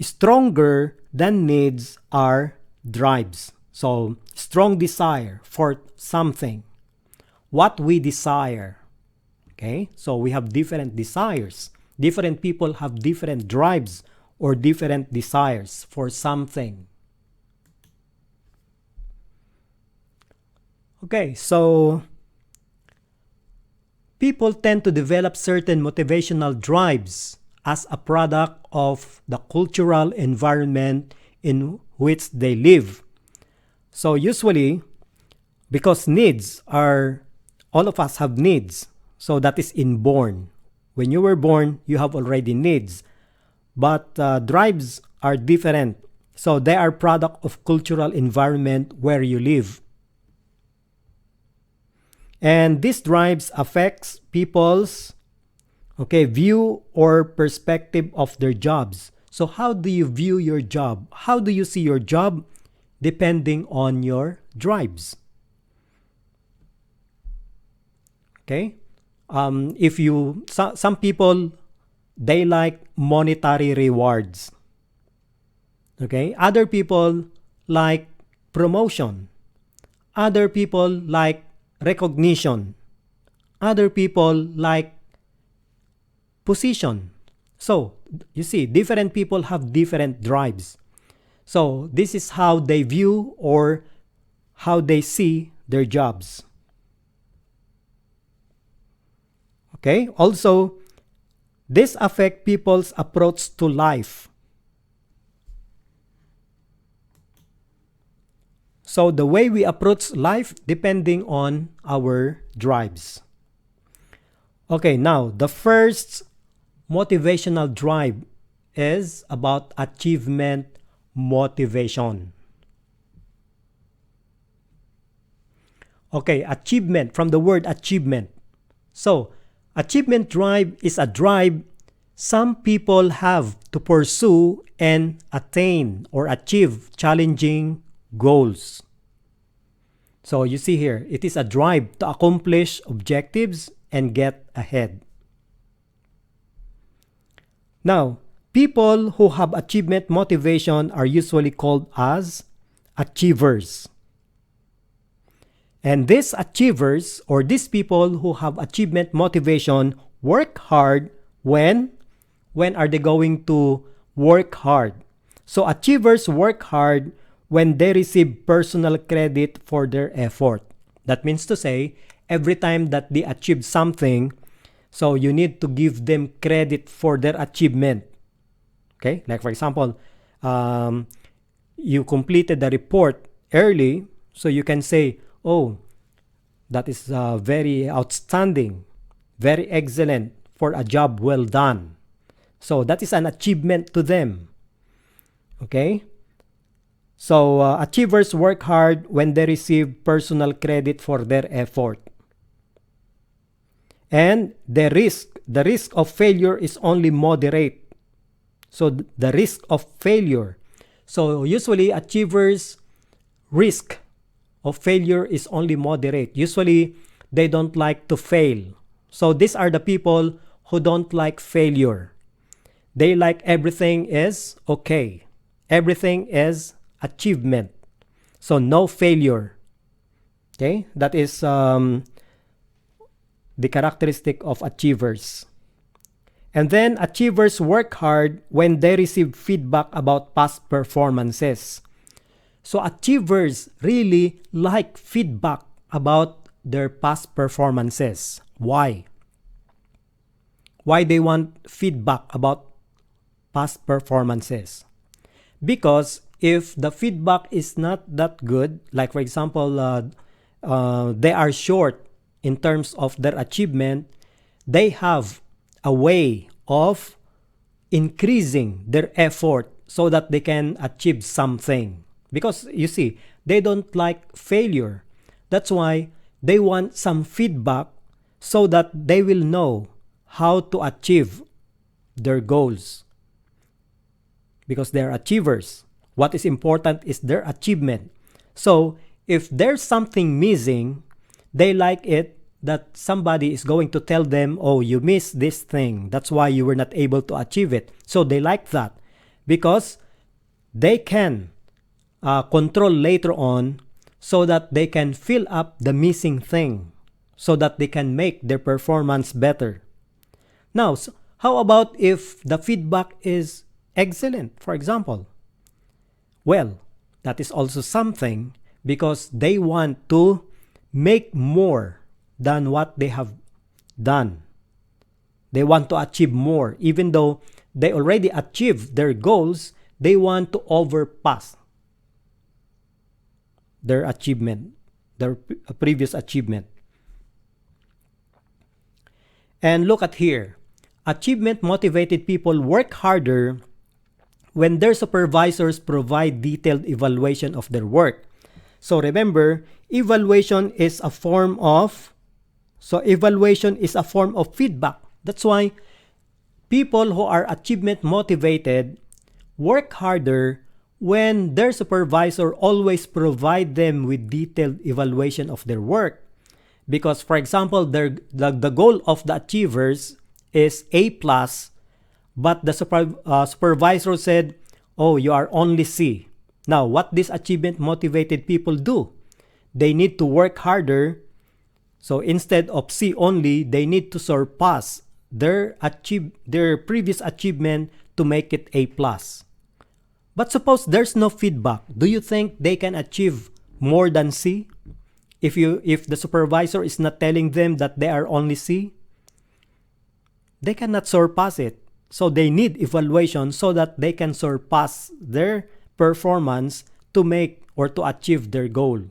stronger than needs are drives. So strong desire for something, what we desire. Okay, so we have different desires. Different people have different drives or different desires for something. Okay, so people tend to develop certain motivational drives as a product of the cultural environment in which they live. So usually, because needs are, all of us have needs. So that is inborn. When you were born, you have already needs. But drives are different. So they are product of cultural environment where you live. And these drives affects people's view or perspective of their jobs. So how do you view your job? How do you see your job? Depending on your drives. Okay? If you, some people, they like monetary rewards. Okay? Other people like promotion. Other people like recognition. Other people like position. So, you see, different people have different drives. So, this is how they view or how they see their jobs. Okay? Also, this affects people's approach to life. So the way we approach life depending on our drives. Okay, now the first motivational drive is about achievement motivation. Okay, achievement, from the word achievement. So, achievement drive is a drive some people have to pursue and attain or achieve challenging goals. So you see here, it is a drive to accomplish objectives and get ahead. Now, people who have achievement motivation are usually called as achievers. And these achievers, or these people who have achievement motivation, work hard when are they going to work hard? So achievers work hard when they receive personal credit for their effort. That means to say, every time that they achieve something, so you need to give them credit for their achievement. Okay, like for example, you completed the report early, so you can say, oh, that is very outstanding, very excellent for a job well done. So that is an achievement to them. Okay? So achievers work hard when they receive personal credit for their effort. And the risk of failure is only moderate. So the risk of failure. So usually achievers' risk of failure is only moderate. Usually they don't like to fail. So these are the people who don't like failure. They like everything is okay. Everything is achievement. So no failure. Okay? That is the characteristic of achievers. And then achievers work hard when they receive feedback about past performances. So achievers really like feedback about their past performances. Why? Why they want feedback about past performances? Because if the feedback is not that good, like for example, they are short in terms of their achievement, they have a way of increasing their effort so that they can achieve something. Because you see, they don't like failure. That's why they want some feedback so that they will know how to achieve their goals. Because they're achievers. What is important is their achievement. So, if there's something missing, they like it that somebody is going to tell them, oh, you missed this thing. That's why you were not able to achieve it. So they like that because they can control later on so that they can fill up the missing thing so that they can make their performance better. Now, how about if the feedback is excellent, for example? Well, that is also something because they want to make more than what they have done. They want to achieve more. Even though they already achieved their goals, they want to overpass their achievement, their previous achievement. And look at here. Achievement motivated people work harder when their supervisors provide detailed evaluation of their work. So remember, evaluation is a form of feedback. That's why people who are achievement motivated work harder when their supervisor always provide them with detailed evaluation of their work. Because, for example, the goal of the achievers is A+, but the supervisor said, oh, you are only C. Now, what these achievement motivated people do? They need to work harder. So instead of C only, they need to surpass their previous achievement to make it A+. But suppose there's no feedback. Do you think they can achieve more than C? If the supervisor is not telling them that they are only C, they cannot surpass it. So they need evaluation so that they can surpass their performance to make or to achieve their goal.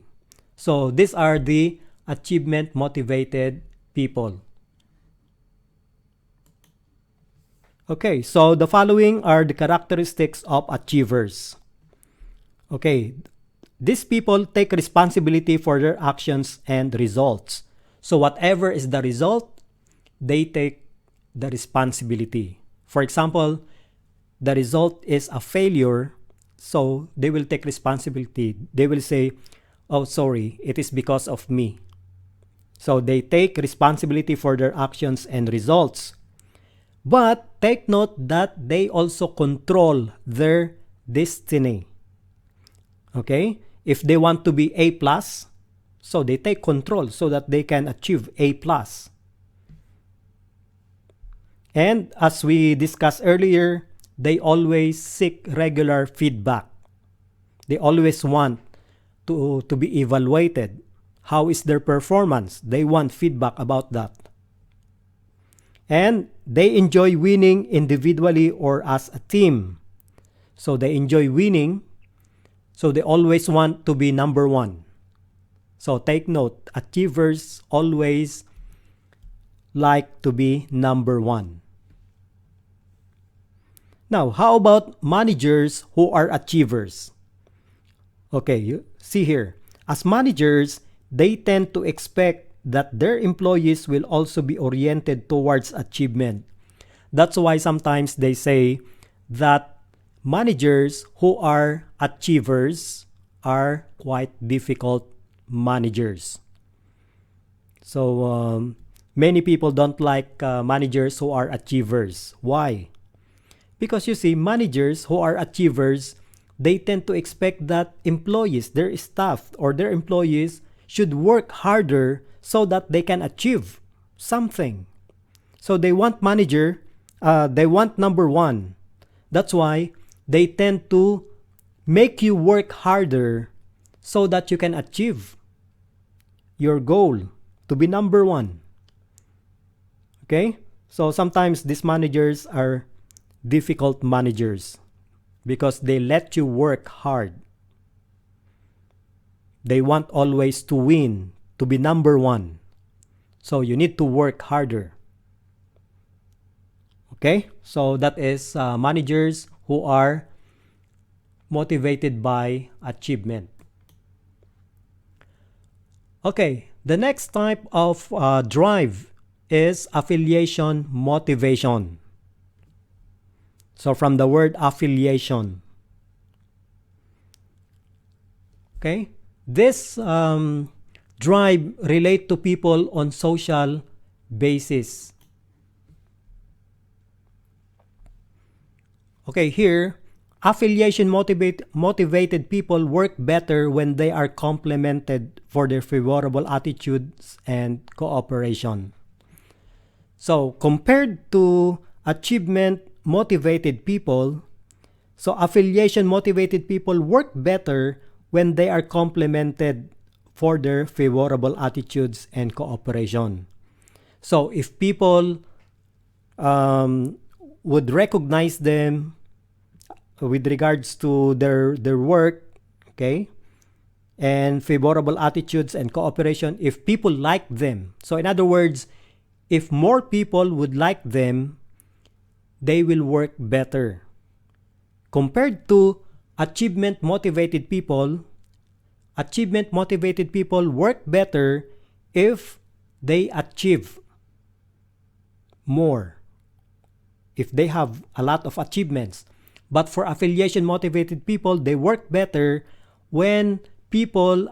So these are the achievement motivated people. Okay, so the following are the characteristics of achievers. Okay, these people take responsibility for their actions and results. So whatever is the result, they take the responsibility. For example, the result is a failure, so they will take responsibility. They will say, oh, sorry, it is because of me. So they take responsibility for their actions and results. But take note that they also control their destiny. Okay? If they want to be A+, so they take control so that they can achieve A+. And as we discussed earlier, they always seek regular feedback. They always want to be evaluated. How is their performance? They want feedback about that. And they enjoy winning individually or as a team. So they enjoy winning. So they always want to be number one. So take note, achievers always like to be number one. Now, how about managers who are achievers? Okay, you see here. As managers, they tend to expect that their employees will also be oriented towards achievement. That's why sometimes they say that managers who are achievers are quite difficult managers. So many people don't like managers who are achievers. Why? Because you see, managers who are achievers, they tend to expect that employees, their staff or their employees should work harder so that they can achieve something. So they want they want number one. That's why they tend to make you work harder so that you can achieve your goal to be number one. Okay? So sometimes these managers are difficult managers because they let you work hard. They want always to win, to be number one. So you need to work harder. Okay? So that is managers who are motivated by achievement. Okay, the next type of drive is affiliation motivation. So from the word affiliation. Okay, this drive relate to people on social basis. Okay, here, affiliation motivated people work better when they are complemented for their favorable attitudes and cooperation. So, compared to achievement motivated people, so affiliation motivated people work better when they are complemented for their favorable attitudes and cooperation. So, if people would recognize them with regards to their work, okay, and favorable attitudes and cooperation, if people like them. So in other words, if more people would like them, they will work better. Compared to achievement motivated people work better if they achieve more, if they have a lot of achievements. But for affiliation motivated people, they work better when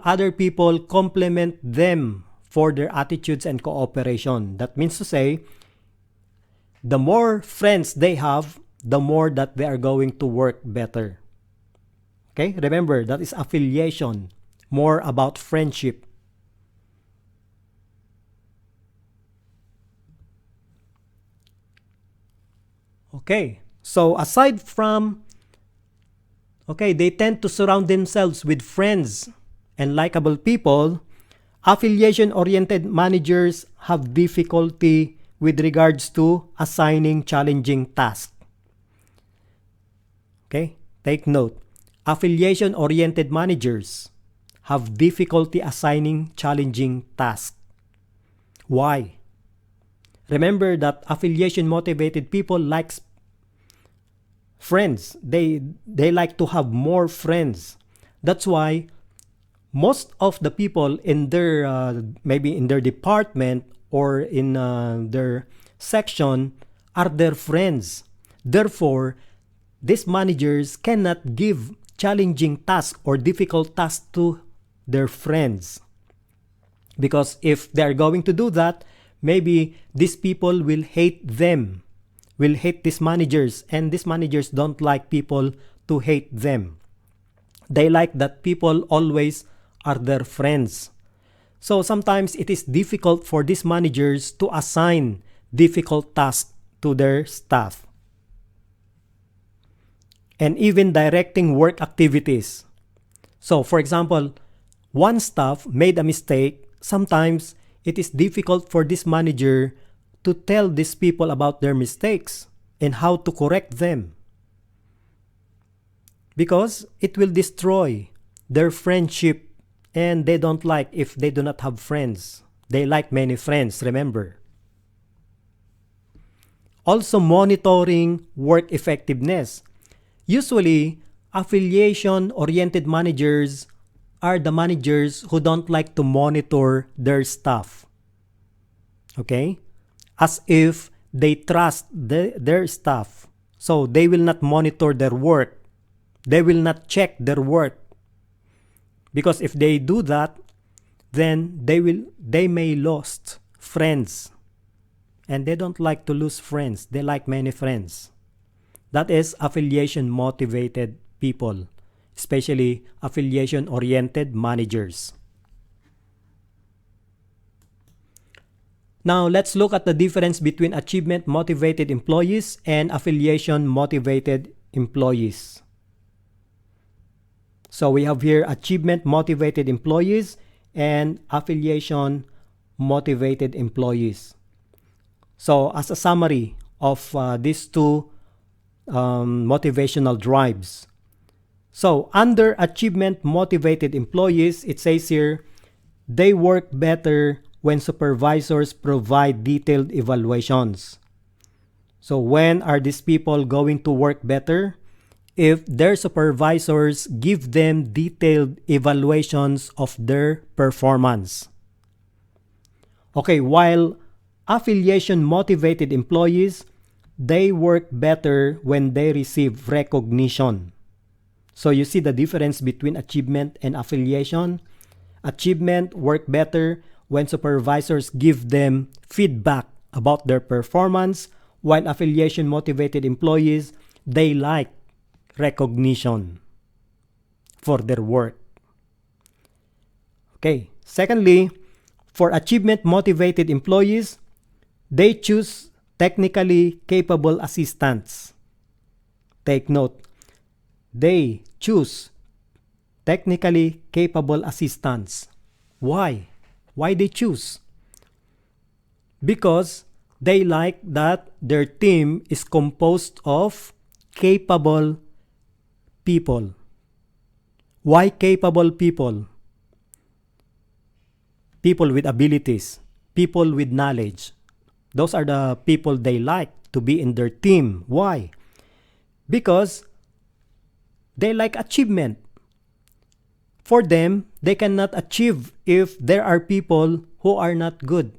other people complement them for their attitudes and cooperation. That means to say, the more friends they have, the more that they are going to work better. Okay, remember, that is affiliation, more about friendship. Okay, so aside from, they tend to surround themselves with friends and likable people, affiliation-oriented managers have difficulty with regards to assigning challenging tasks. Okay, take note. Affiliation-oriented managers have difficulty assigning challenging tasks. Why? Remember that affiliation-motivated people likes friends. They like to have more friends. That's why most of the people in their maybe in their department or in their section are their friends. Therefore, these managers cannot give challenging tasks or difficult tasks to their friends. Because if they are going to do that, maybe these people will hate them, will hate these managers, and these managers don't like people to hate them. They like that people always are their friends. So sometimes it is difficult for these managers to assign difficult tasks to their staff. And even directing work activities. So for example, one staff made a mistake. Sometimes it is difficult for this manager to tell these people about their mistakes and how to correct them, because it will destroy their friendship, and they don't like if they do not have friends. They like many friends, remember. Also, monitoring work effectiveness. Usually, affiliation-oriented managers are the managers who don't like to monitor their staff. Okay? As if they trust their staff. So they will not monitor their work. They will not check their work. Because if they do that, then they may lose friends. And they don't like to lose friends. They like many friends. That is affiliation motivated people, especially affiliation oriented managers. Now, let's look at the difference between achievement-motivated employees and affiliation-motivated employees. So we have here achievement-motivated employees and affiliation-motivated employees. So as a summary of these two motivational drives. So under achievement-motivated employees, it says here, they work better when supervisors provide detailed evaluations. So when are these people going to work better? If their supervisors give them detailed evaluations of their performance. Okay, while affiliation-motivated employees, they work better when they receive recognition. So you see the difference between achievement and affiliation. Achievement work better when supervisors give them feedback about their performance, while affiliation motivated employees, they like recognition for their work. Okay. Secondly, for achievement motivated employees, they choose technically capable assistants. Take note, they choose technically capable assistants. Why? Why they choose? Because they like that their team is composed of capable people. Why capable people? People with abilities, people with knowledge. Those are the people they like to be in their team. Why? Because they like achievement. For them, they cannot achieve if there are people who are not good,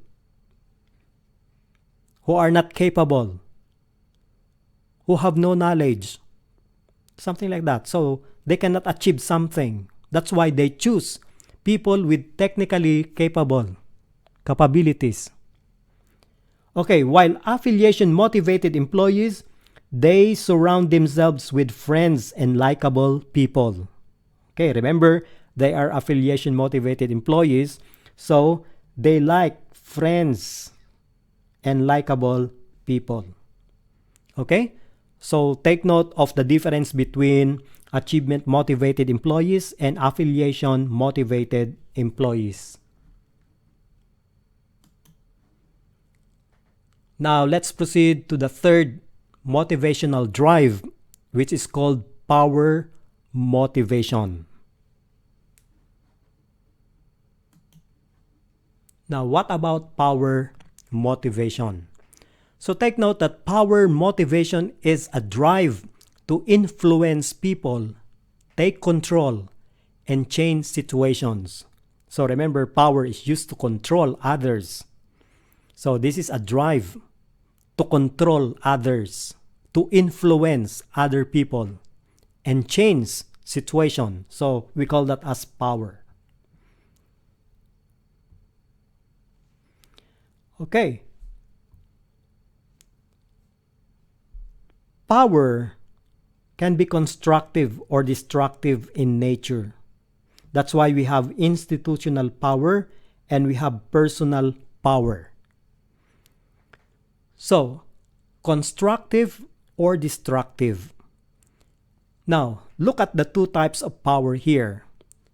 who are not capable, who have no knowledge, something like that. So they cannot achieve something. That's why they choose people with technically capable capabilities. Okay, while affiliation motivated employees, they surround themselves with friends and likable people. Okay, remember, they are affiliation motivated employees, so they like friends and likable people. Okay, so take note of the difference between achievement motivated employees and affiliation motivated employees. Now let's proceed to the third motivational drive, which is called power motivation. Now, what about power motivation? So take note that power motivation is a drive to influence people, take control, and change situations. So remember, power is used to control others. So this is a drive to control others, to influence other people, and change situation. So we call that as power. Okay. Power can be constructive or destructive in nature. That's why we have institutional power and we have personal power. So, constructive or destructive. Now, look at the two types of power here.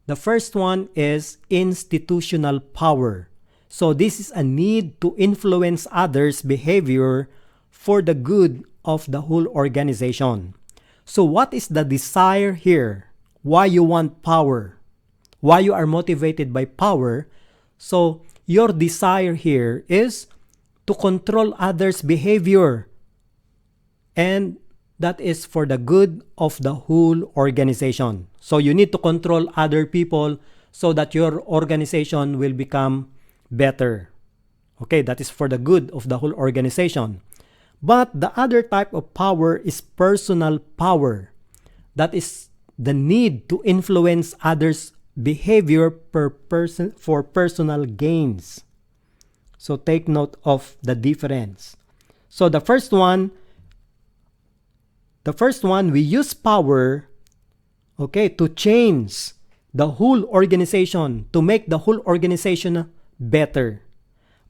The first one is institutional power. So this is a need to influence others' behavior for the good of the whole organization. So what is the desire here? Why you want power? Why you are motivated by power? So your desire here is to control others' behavior. And that is for the good of the whole organization. So you need to control other people so that your organization will become better. Okay, that is for the good of the whole organization. But the other type of power is personal power. That is the need to influence others' behavior for personal gains. So take note of the difference. So the first one, we use power, okay, to change the whole organization, to make the whole organization better.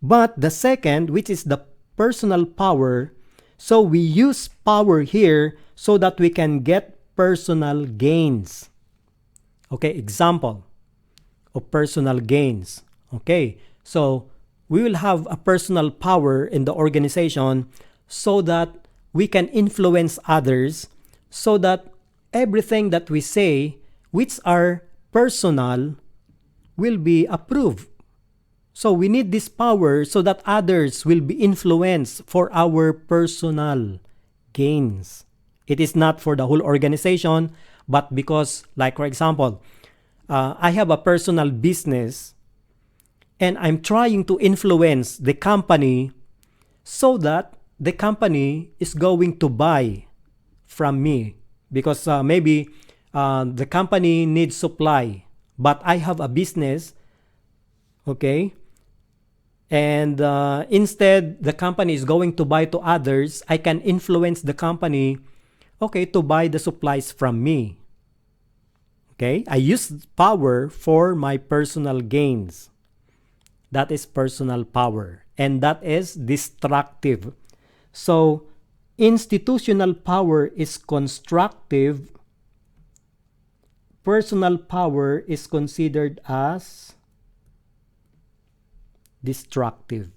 But the second, which is the personal power, so we use power here so that we can get personal gains. Okay, example of personal gains. Okay, so we will have a personal power in the organization so that we can influence others, so that everything that we say, which are personal, will be approved. So we need this power so that others will be influenced for our personal gains. It is not for the whole organization, but because, like for example, I have a personal business and I'm trying to influence the company so that the company is going to buy from me. Because maybe the company needs supply, but I have a business Okay? And instead, the company is going to buy to others, I can influence the company, okay, to buy the supplies from me. Okay? I use power for my personal gains. That is personal power. And that is destructive. So, institutional power is constructive. Personal power is considered as destructive.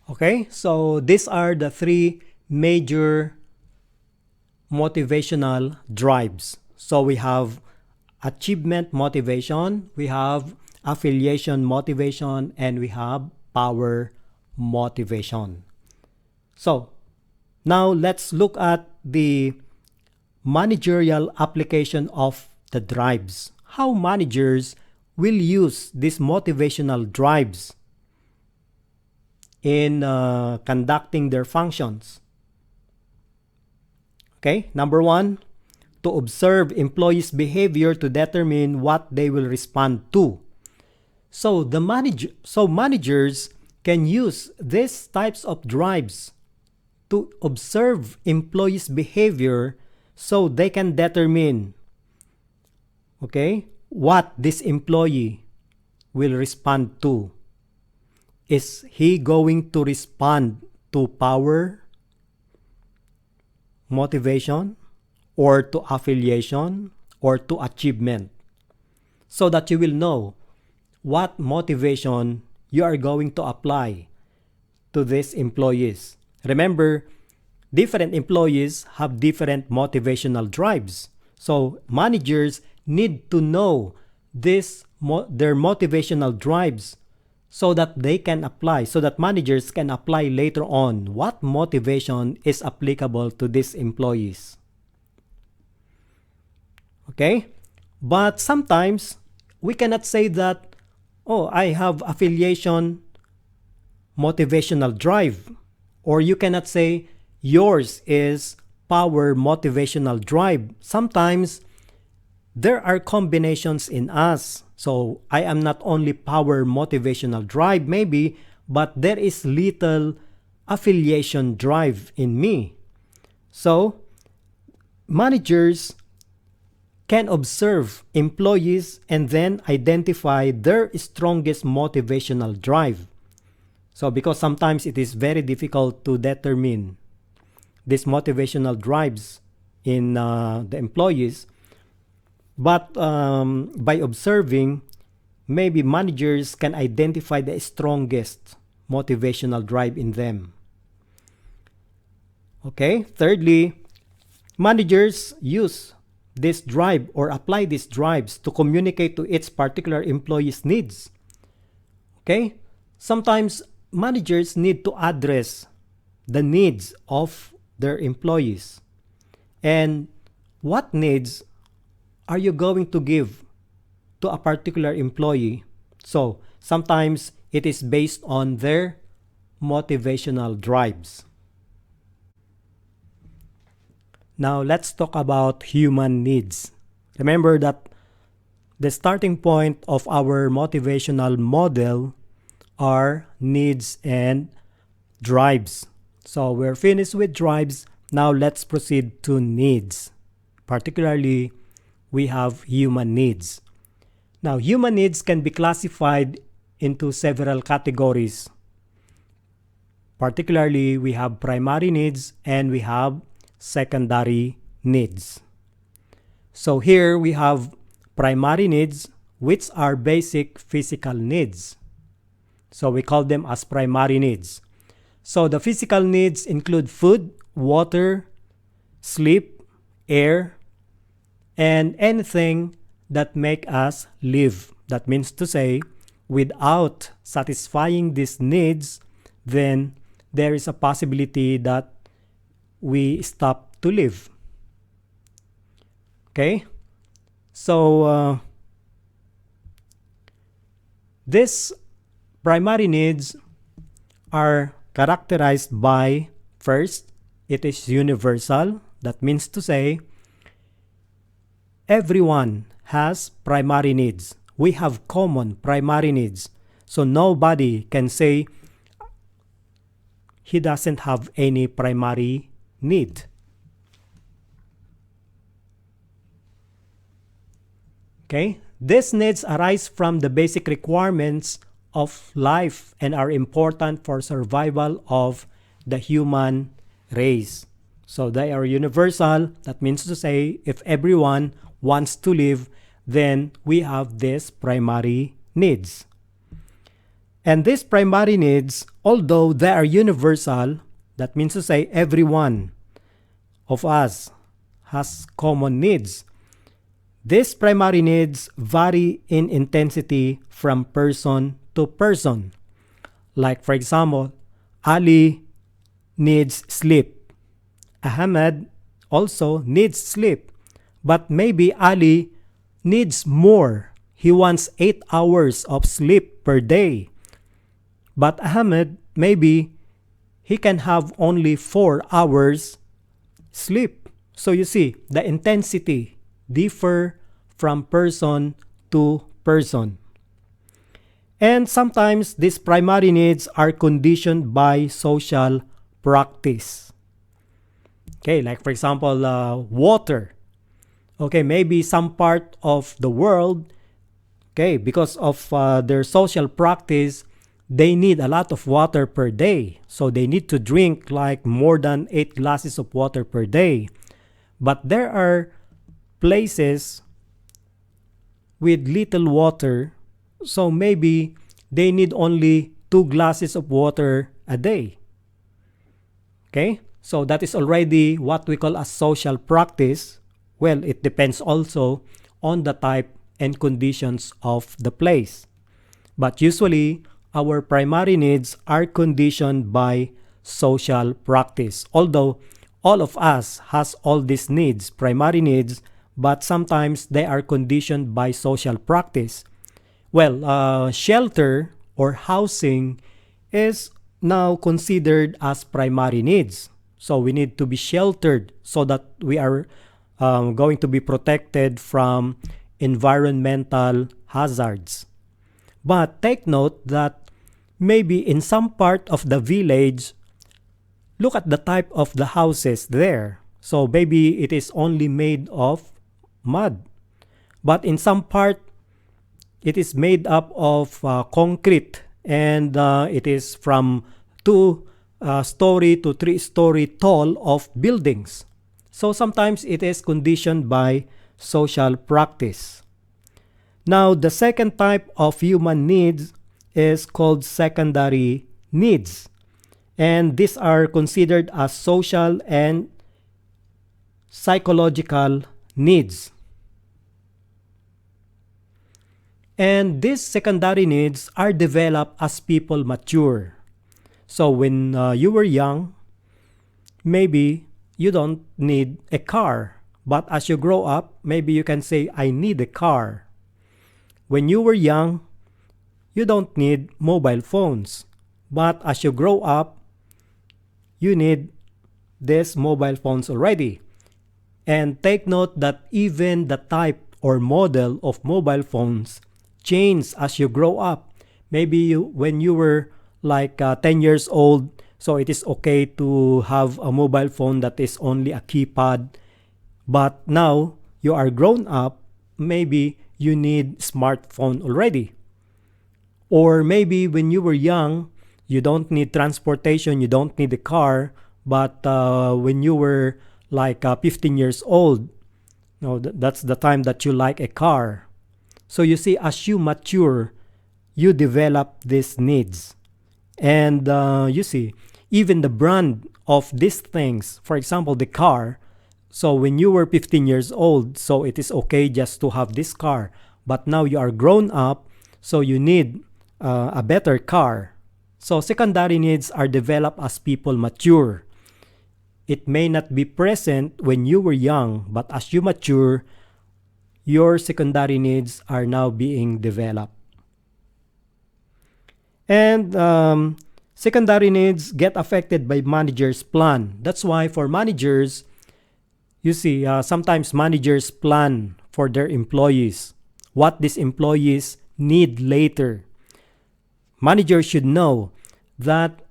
Okay, so these are the three major motivational drives. So we have achievement motivation, we have affiliation motivation, and we have power motivation. So now let's look at the managerial application of the drives. How managers will use these motivational drives in conducting their functions. Okay, number one, to observe employees' behavior to determine what they will respond to. So managers can use these types of drives to observe employees' behavior so they can determine, okay, what this employee will respond to. Is he going to respond to power, motivation, or to affiliation, or to achievement? So that you will know what motivation you are going to apply to these employees. Remember, different employees have different motivational drives. So managers need to know their motivational drives so that they can apply, so that managers can apply later on what motivation is applicable to these employees. Okay? But sometimes we cannot say that, oh, I have affiliation motivational drive. Or you cannot say yours is power motivational drive. Sometimes there are combinations in us. So I am not only power motivational drive maybe, but there is little affiliation drive in me. So managers can observe employees and then identify their strongest motivational drive. So because sometimes it is very difficult to determine these motivational drives in the employees, but by observing, maybe managers can identify the strongest motivational drive in them. Okay, thirdly, managers use this drive or apply these drives to communicate to its particular employee's needs. Okay, sometimes managers need to address the needs of their employees. And what needs are you going to give to a particular employee? So sometimes it is based on their motivational drives. Now let's talk about human needs. Remember that the starting point of our motivational model are needs and drives. So we're finished with drives. Now let's proceed to needs. Particularly, we have human needs. Now, human needs can be classified into several categories. Particularly, we have primary needs and we have secondary needs. So here we have primary needs, which are basic physical needs. So we call them as primary needs. So the physical needs include food, water, sleep, air, and anything that make us live. That means to say, without satisfying these needs, then there is a possibility that we stop to live. Okay? So, these primary needs are characterized by, first, it is universal. That means to say, everyone has primary needs. We have common primary needs. So nobody can say he doesn't have any primary need. Okay? These needs arise from the basic requirements of life and are important for survival of the human race. So they are universal. That means to say, if everyone wants to live, then we have these primary needs. And these primary needs, although they are universal, that means to say every one of us has common needs. These primary needs vary in intensity from person to person. Like for example, Ali needs sleep. Ahmed also needs sleep. But maybe Ali needs more. He wants 8 hours of sleep per day. But Ahmed, maybe he can have only 4 hours sleep. So you see, the intensity differ from person to person. And sometimes these primary needs are conditioned by social practice. Okay, like for example, water. Okay, maybe some part of the world, okay, because of their social practice, they need a lot of water per day. So they need to drink like more than 8 glasses of water per day. But there are places with little water, so maybe they need only 2 glasses of water a day. Okay? So that is already what we call a social practice. Well, it depends also on the type and conditions of the place. But usually, our primary needs are conditioned by social practice. Although all of us has all these needs, primary needs, but sometimes they are conditioned by social practice. Well, shelter or housing is now considered as primary needs. So we need to be sheltered so that we are going to be protected from environmental hazards. But take note that maybe in some part of the village, look at the type of the houses there. So maybe it is only made of mud. But in some part, it is made up of concrete, and it is from 2-story to 3-story tall of buildings. So sometimes it is conditioned by social practice. Now, the second type of human needs is called secondary needs. And these are considered as social and psychological needs. And these secondary needs are developed as people mature. So when you were young, maybe you don't need a car. But as you grow up, maybe you can say, I need a car. When you were young, you don't need mobile phones. But as you grow up, you need these mobile phones already. And take note that even the type or model of mobile phones change as you grow up. Maybe when you were like 10 years old, so it is okay to have a mobile phone that is only a keypad. But now you are grown up, maybe you need smartphone already. Or maybe when you were young, you don't need transportation, you don't need a car. But when you were like 15 years old, that's the time that you like a car. So you see, as you mature, you develop these needs. And you see, even the brand of these things, for example, the car. So when you were 15 years old, so it is okay just to have this car. But now you are grown up, so you need a better car. So secondary needs are developed as people mature. It may not be present when you were young, but as you mature, your secondary needs are now being developed. And secondary needs get affected by managers' plan. That's why for managers, you see, sometimes managers plan for their employees, what these employees need later. Managers should know that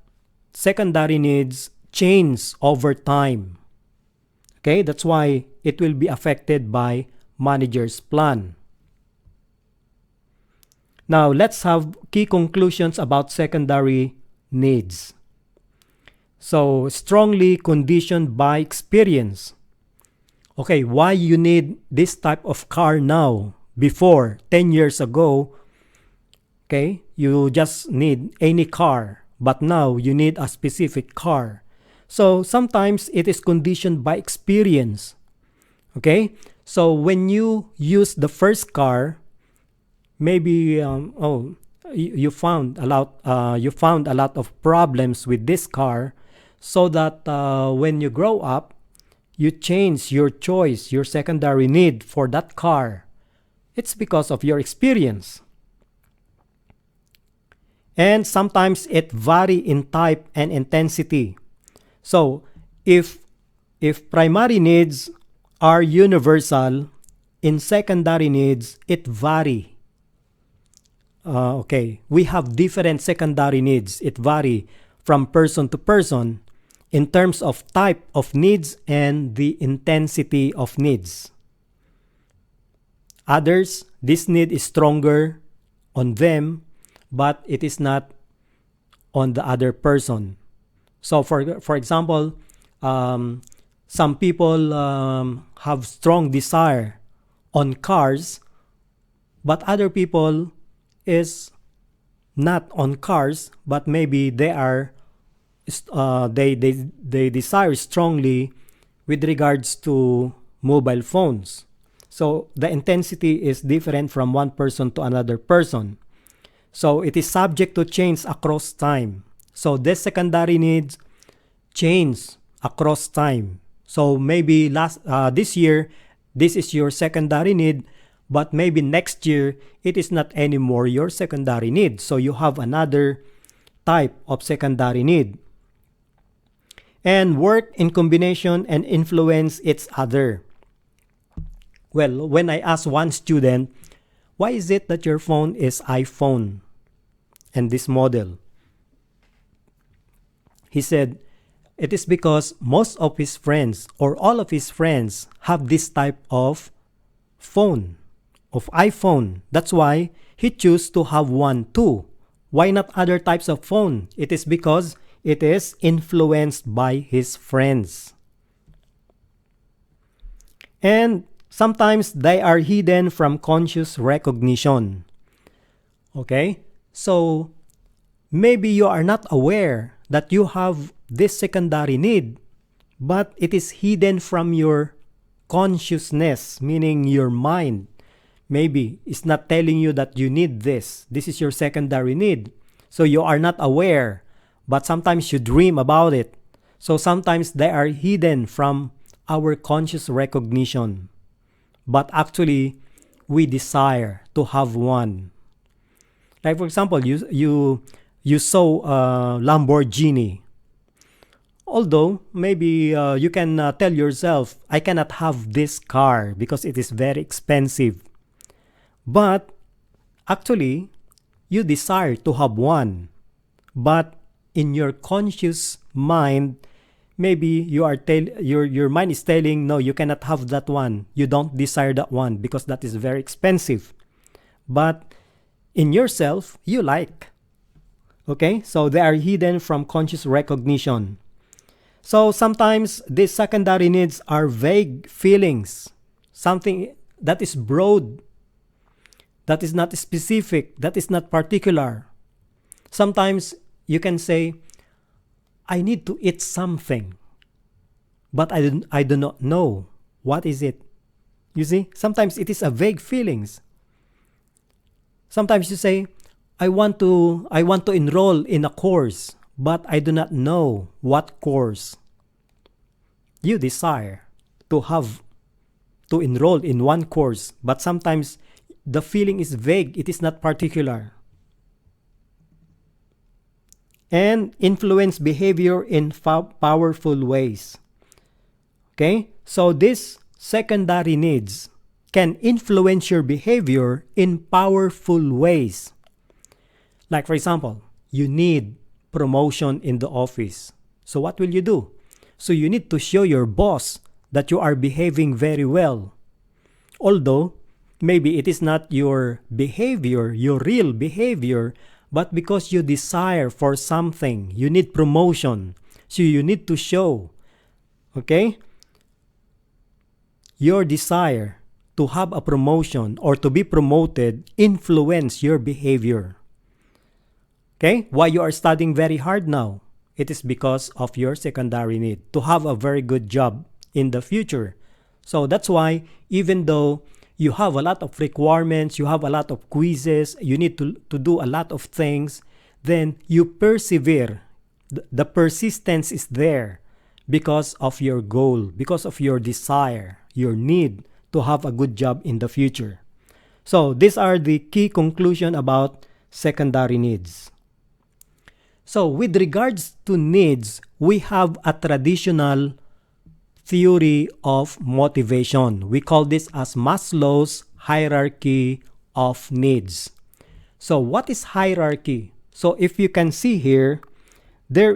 secondary needs change over time. Okay, that's why it will be affected by manager's plan. Now, let's have key conclusions about secondary needs. So, strongly conditioned by experience. Okay, why you need this type of car now? Before, 10 years ago, okay, you just need any car. But now, you need a specific car. So, sometimes it is conditioned by experience. Okay, so when you use the first car, maybe you found a lot of problems with this car, so that when you grow up, you change your choice, your secondary need for that car. It's because of your experience. And sometimes it vary in type and intensity. So if primary needs are universal, in secondary needs it vary. Okay, we have different secondary needs. It vary from person to person in terms of type of needs and the intensity of needs. Others, this need is stronger on them, but it is not on the other person. So for example, some people have strong desire on cars, but other people is not on cars, but maybe they are they desire strongly with regards to mobile phones. So the intensity is different from one person to another person. So it is subject to change across time. So this secondary needs change across time. So maybe this year, this is your secondary need, but maybe next year, it is not anymore your secondary need. So you have another type of secondary need. And work in combination and influence each other. Well, when I asked one student, why is it that your phone is iPhone and this model? He said, it is because most of his friends or all of his friends have this type of phone, of iPhone. That's why he chose to have one too. Why not other types of phone? It is because it is influenced by his friends. And sometimes they are hidden from conscious recognition. Okay? So maybe you are not aware that you have this secondary need, but it is hidden from your consciousness, meaning your mind. Maybe it's not telling you that you need this. This is your secondary need. So you are not aware, but sometimes you dream about it. So sometimes they are hidden from our conscious recognition. But actually, we desire to have one. Like for example, you saw a Lamborghini. Although maybe you can tell yourself, I cannot have this car because it is very expensive. But actually, you desire to have one. But in your conscious mind, maybe your mind is telling, no, you cannot have that one. You don't desire that one because that is very expensive. But in yourself, you like. Okay? So they are hidden from conscious recognition. So sometimes these secondary needs are vague feelings. Something that is broad, that is not specific, that is not particular. Sometimes you can say, I need to eat something, but I do not know what is it. You see, sometimes it is a vague feelings. Sometimes you say, I want to enroll in a course, but I do not know what course. You desire to enroll in one course, but sometimes the feeling is vague, it is not particular. And influence behavior in powerful ways. Okay? So these secondary needs can influence your behavior in powerful ways. Like for example, you need promotion in the office. So what will you do? So you need to show your boss that you are behaving very well. Although, maybe it is not your behavior, your real behavior, but because you desire for something, you need promotion. So you need to show, okay, your desire to have a promotion or to be promoted influence your behavior. Okay, why you are studying very hard now? It is because of your secondary need to have a very good job in the future. So that's why even though you have a lot of requirements, you have a lot of quizzes, you need to do a lot of things, then you persevere. The persistence is there because of your goal, because of your desire, your need to have a good job in the future. So these are the key conclusion about secondary needs. So with regards to needs, we have a traditional theory of motivation. We call this as Maslow's hierarchy of needs. So what is hierarchy? So if you can see here, there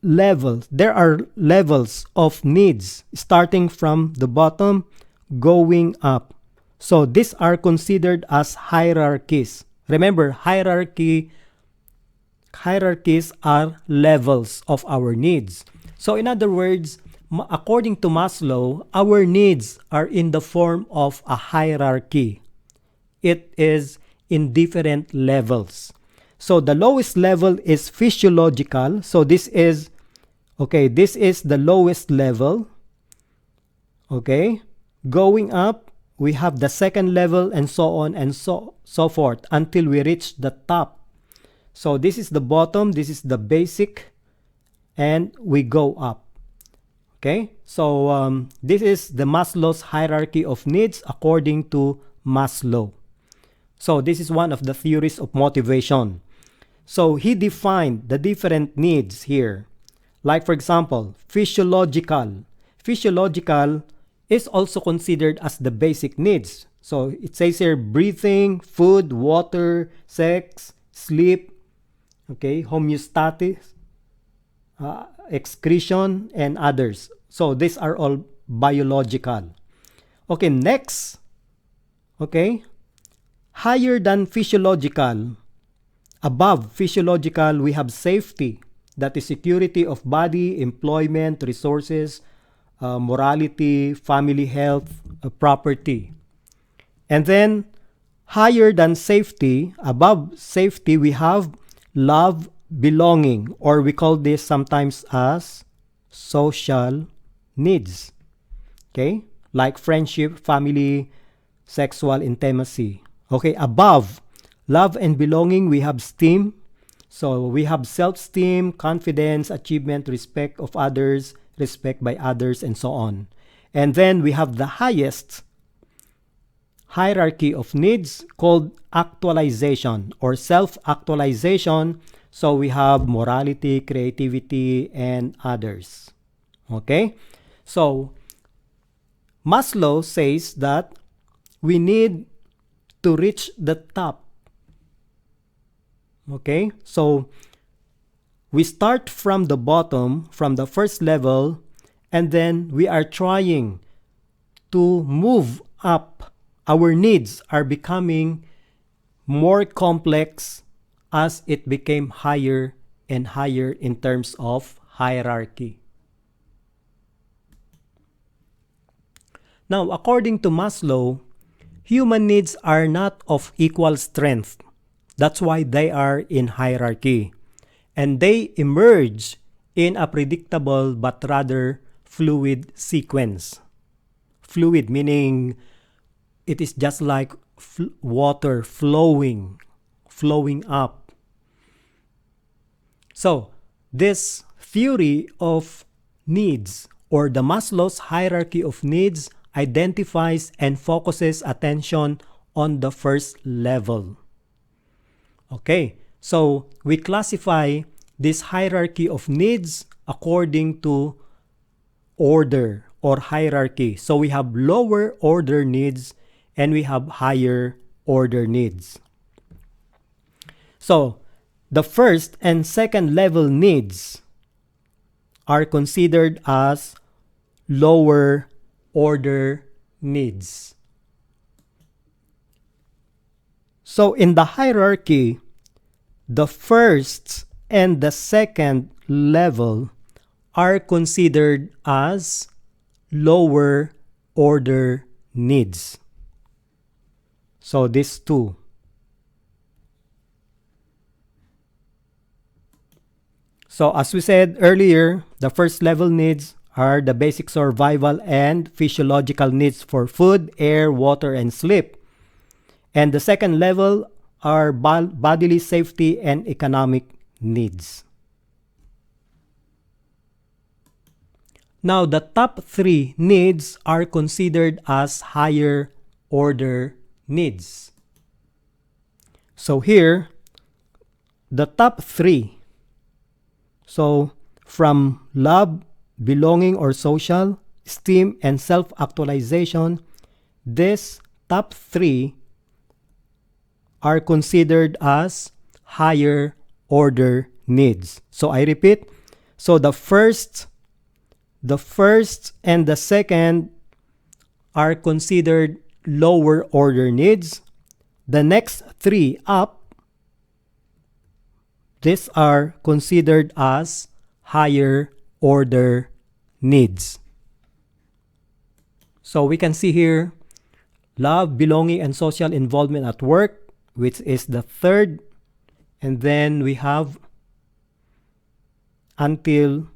are levels of needs starting from the bottom going up. So these are considered as hierarchies. Remember, hierarchies are levels of our needs. So in other words, according to Maslow, our needs are in the form of a hierarchy. It is in different levels. So the lowest level is physiological. So this is the lowest level. Okay, going up, we have the second level and so on and so forth until we reach the top. So this is the bottom, this is the basic, and we go up. Okay, so this is the Maslow's hierarchy of needs according to Maslow. So this is one of the theories of motivation. So he defined the different needs here. Like for example, physiological. Physiological is also considered as the basic needs. So it says here breathing, food, water, sex, sleep, okay, homeostasis, excretion, and others. So these are all biological. Okay, next, okay, higher than physiological, above physiological, we have safety. That is security of body, employment, resources, morality, family health, property. And then higher than safety, above safety, we have love, belonging, or we call this sometimes as social needs. Okay, like friendship, family, sexual intimacy. Okay, above love and belonging, we have esteem. So we have self-esteem, confidence, achievement, respect of others, respect by others, and so on. And then we have the highest hierarchy of needs called actualization or self-actualization. So we have morality, creativity, and others. Okay? So Maslow says that we need to reach the top. Okay? So we start from the bottom, from the first level, and then we are trying to move up. Our needs are becoming more complex as it became higher and higher in terms of hierarchy. Now, according to Maslow, human needs are not of equal strength. That's why they are in hierarchy. And they emerge in a predictable but rather fluid sequence. Fluid meaning it is just like water flowing up. So, this theory of needs or the Maslow's hierarchy of needs identifies and focuses attention on the first level. Okay, so we classify this hierarchy of needs according to order or hierarchy. So we have lower order needs and we have higher order needs. So the first and second level needs are considered as lower order needs. So in the hierarchy, the first and the second level are considered as lower order needs. So these two. So as we said earlier, the first level needs are the basic survival and physiological needs for food, air, water, and sleep. And the second level are bodily safety and economic needs. Now, the top three needs are considered as higher order needs. So here, the top three. So from love, belonging or social, esteem, and self-actualization, these top three are considered as higher order needs. So I repeat, so the first and the second are considered lower order needs. The next three up, these are considered as higher order needs. So we can see here love, belonging, and social involvement at work, which is the third. And then we have until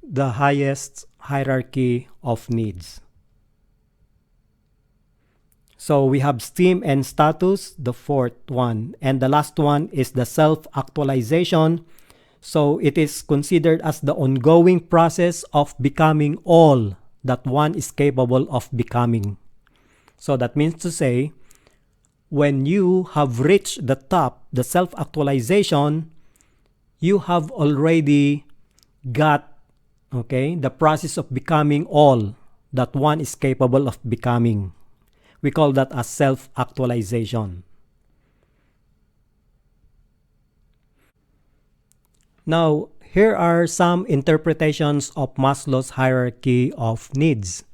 the highest hierarchy of needs. So we have esteem and status, the fourth one. And the last one is the self-actualization. So it is considered as the ongoing process of becoming all that one is capable of becoming. So that means to say, when you have reached the top, the self-actualization, you have already got, the process of becoming all that one is capable of becoming. We call that as self-actualization. Now, here are some interpretations of Maslow's hierarchy of needs.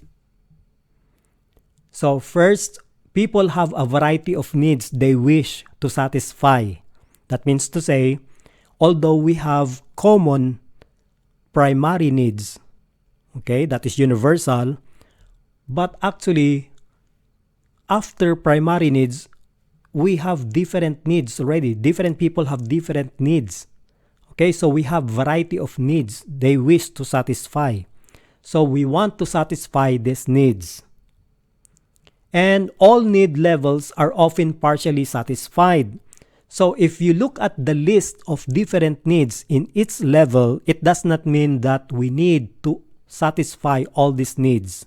So first, people have a variety of needs they wish to satisfy. That means to say, although we have common primary needs, that is universal, but actually, after primary needs, we have different needs already. Different people have different needs. So we have variety of needs they wish to satisfy. So we want to satisfy these needs. And all need levels are often partially satisfied. So if you look at the list of different needs in each level, it does not mean that we need to satisfy all these needs.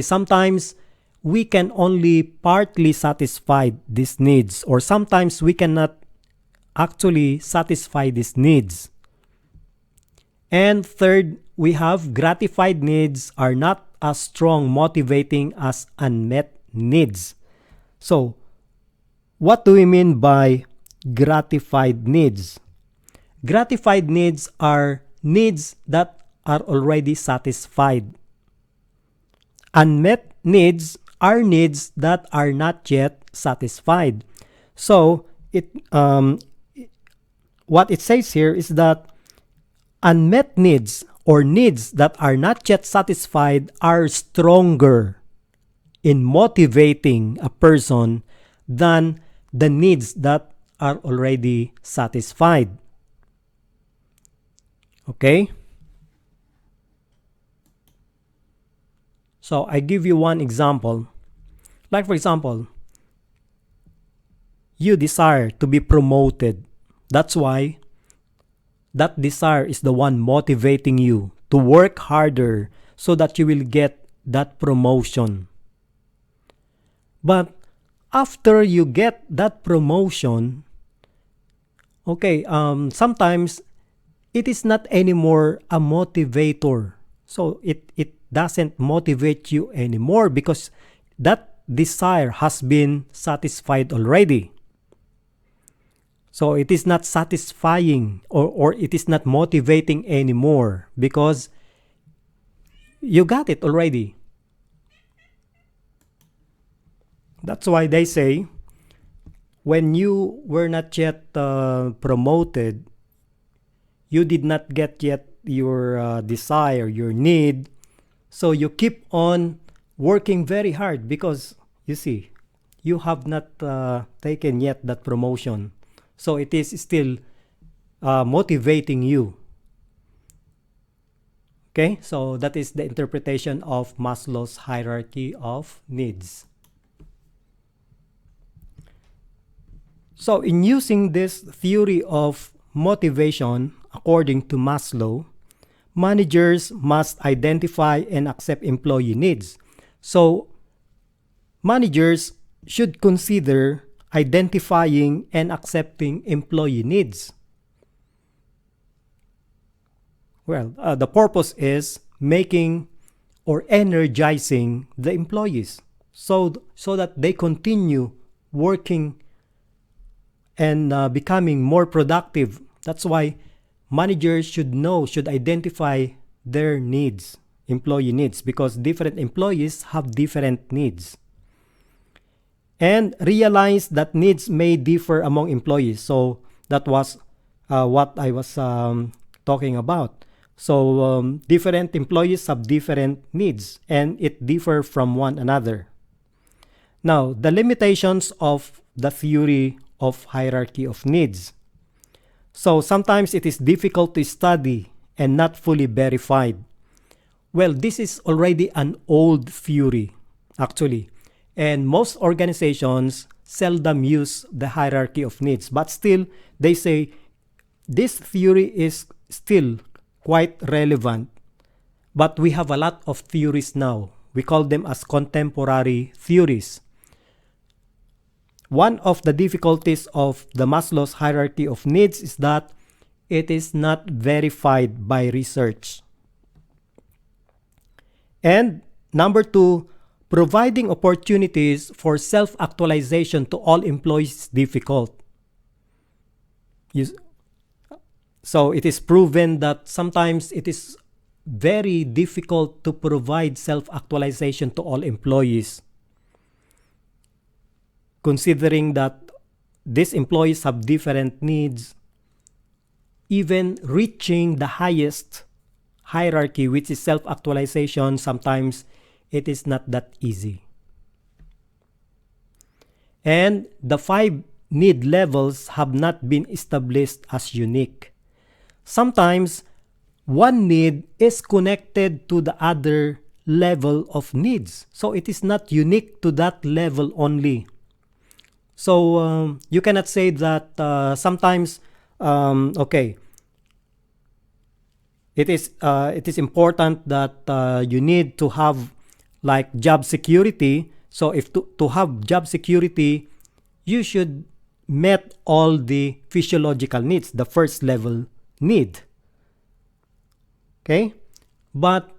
Sometimes we can only partly satisfy these needs, or sometimes we cannot actually satisfy these needs. And third, we have gratified needs are not as strong motivating as unmet needs. So, what do we mean by gratified needs? Gratified needs are needs that are already satisfied. Unmet needs are needs that are not yet satisfied. So, what it says here is that unmet needs or needs that are not yet satisfied are stronger in motivating a person than the needs that are already satisfied. So I give you one example. Like for example, you desire to be promoted. That's why that desire is the one motivating you to work harder so that you will get that promotion. But after you get that promotion, sometimes it is not anymore a motivator. So it doesn't motivate you anymore because that desire has been satisfied already. So it is not satisfying, or it is not motivating anymore because you got it already. That's why they say when you were not yet promoted, you did not get yet your desire, your need. So you keep on working very hard because you see, you have not taken yet that promotion. So it is still motivating you. Okay, so that is the interpretation of Maslow's hierarchy of needs. So in using this theory of motivation, according to Maslow, managers must identify and accept employee needs. So managers should consider identifying and accepting employee needs. Well, the purpose is making or energizing the employees so that they continue working and becoming more productive. That's why managers should identify their needs, employee needs, because different employees have different needs. And realize that needs may differ among employees. So that was what I was talking about. So different employees have different needs and it differ from one another. Now, the limitations of the theory of hierarchy of needs. So sometimes it is difficult to study and not fully verified. Well, this is already an old theory, actually. And most organizations seldom use the hierarchy of needs. But still, they say this theory is still quite relevant. But we have a lot of theories now. We call them as contemporary theories. One of the difficulties of the Maslow's hierarchy of needs is that it is not verified by research. And number two, providing opportunities for self-actualization to all employees is difficult. So it is proven that sometimes it is very difficult to provide self-actualization to all employees, considering that these employees have different needs. Even reaching the highest hierarchy, which is self-actualization, sometimes it is not that easy. And the 5 need levels have not been established as unique. Sometimes one need is connected to the other level of needs. So it is not unique to that level only. So you cannot say that sometimes, okay, it is important that you need to have like job security. So if to have job security, you should meet all the physiological needs, the first level need. Okay? But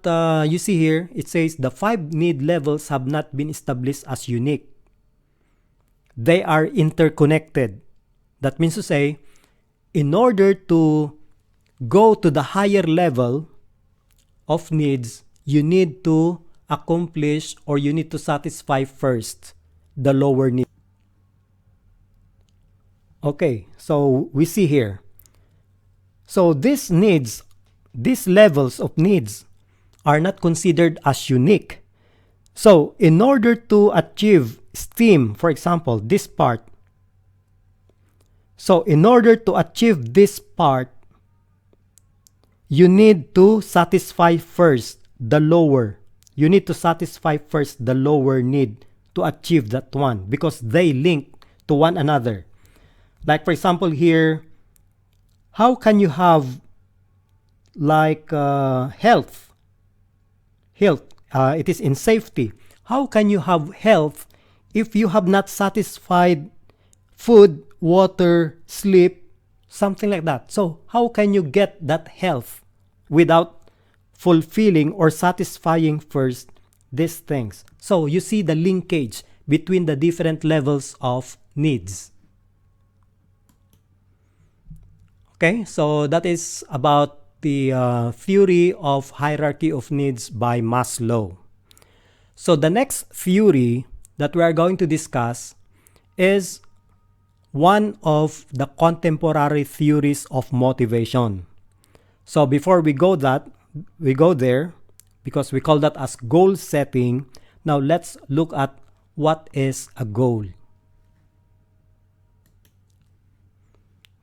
you see here, it says the 5 need levels have not been established as unique. They are interconnected. That means to say, in order to go to the higher level of needs, you need to accomplish or you need to satisfy first the lower need. Okay, so we see here. So these needs, these levels of needs are not considered as unique. So in order to achieve STEAM, for example, this part. So in order to achieve this part, you need to satisfy first the lower. You need to satisfy first the lower need to achieve that one because they link to one another. Like for example here, how can you have like health? It is in safety. How can you have health if you have not satisfied food, water, sleep, something like that? So how can you get that health without fulfilling or satisfying first these things. So you see the linkage between the different levels of needs. Okay, so that is about the theory of hierarchy of needs by Maslow. So the next theory that we are going to discuss is one of the contemporary theories of motivation. So before we go there, because we call that as goal setting. Now let's look at what is a goal.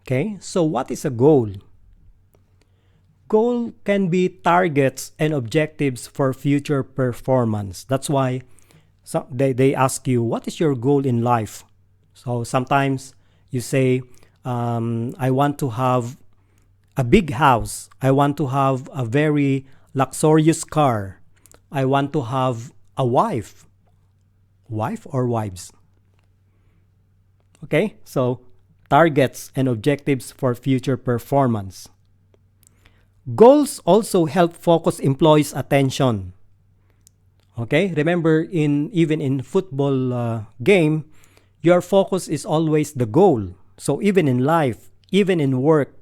Okay, so what is a goal? Goal can be targets and objectives for future performance. That's why they ask you, what is your goal in life? So sometimes you say, I want to have a big house. I want to have a very luxurious car. I want to have a wife. Wife or wives? Okay, so targets and objectives for future performance. Goals also help focus employees' attention. Okay, remember even in football game, your focus is always the goal. So even in life, even in work,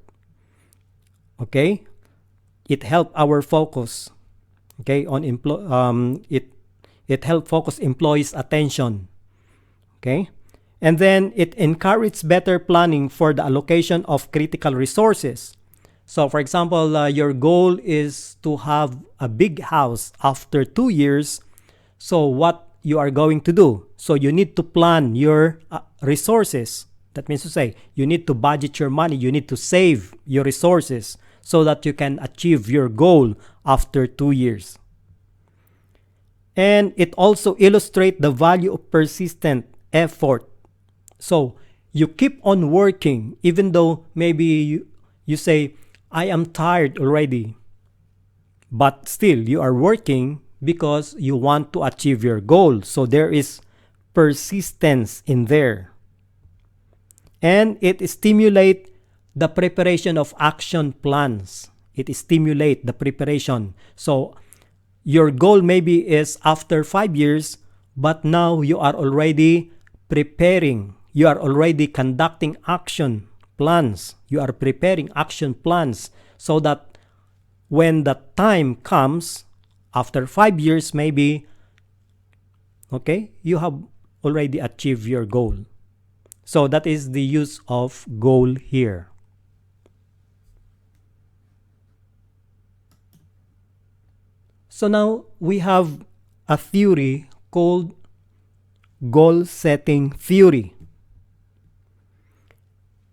okay, it help our focus. Okay, on it help focus employees' attention. Okay, and then it encourages better planning for the allocation of critical resources. So for example, your goal is to have a big house after 2 years. So what you are going to do? So you need to plan your resources. That means to say, you need to budget your money. You need to save your resources so that you can achieve your goal after 2 years. And it also illustrates the value of persistent effort. So you keep on working even though maybe you say, I am tired already. But still, you are working because you want to achieve your goal. So there is persistence in there. And it stimulates the preparation of action plans. It stimulates the preparation. So your goal maybe is after 5 years, but now you are already preparing. You are already conducting action plans. You are preparing action plans so that when the time comes, after 5 years maybe, okay, you have already achieved your goal. So that is the use of goal here. So now we have a theory called goal setting theory.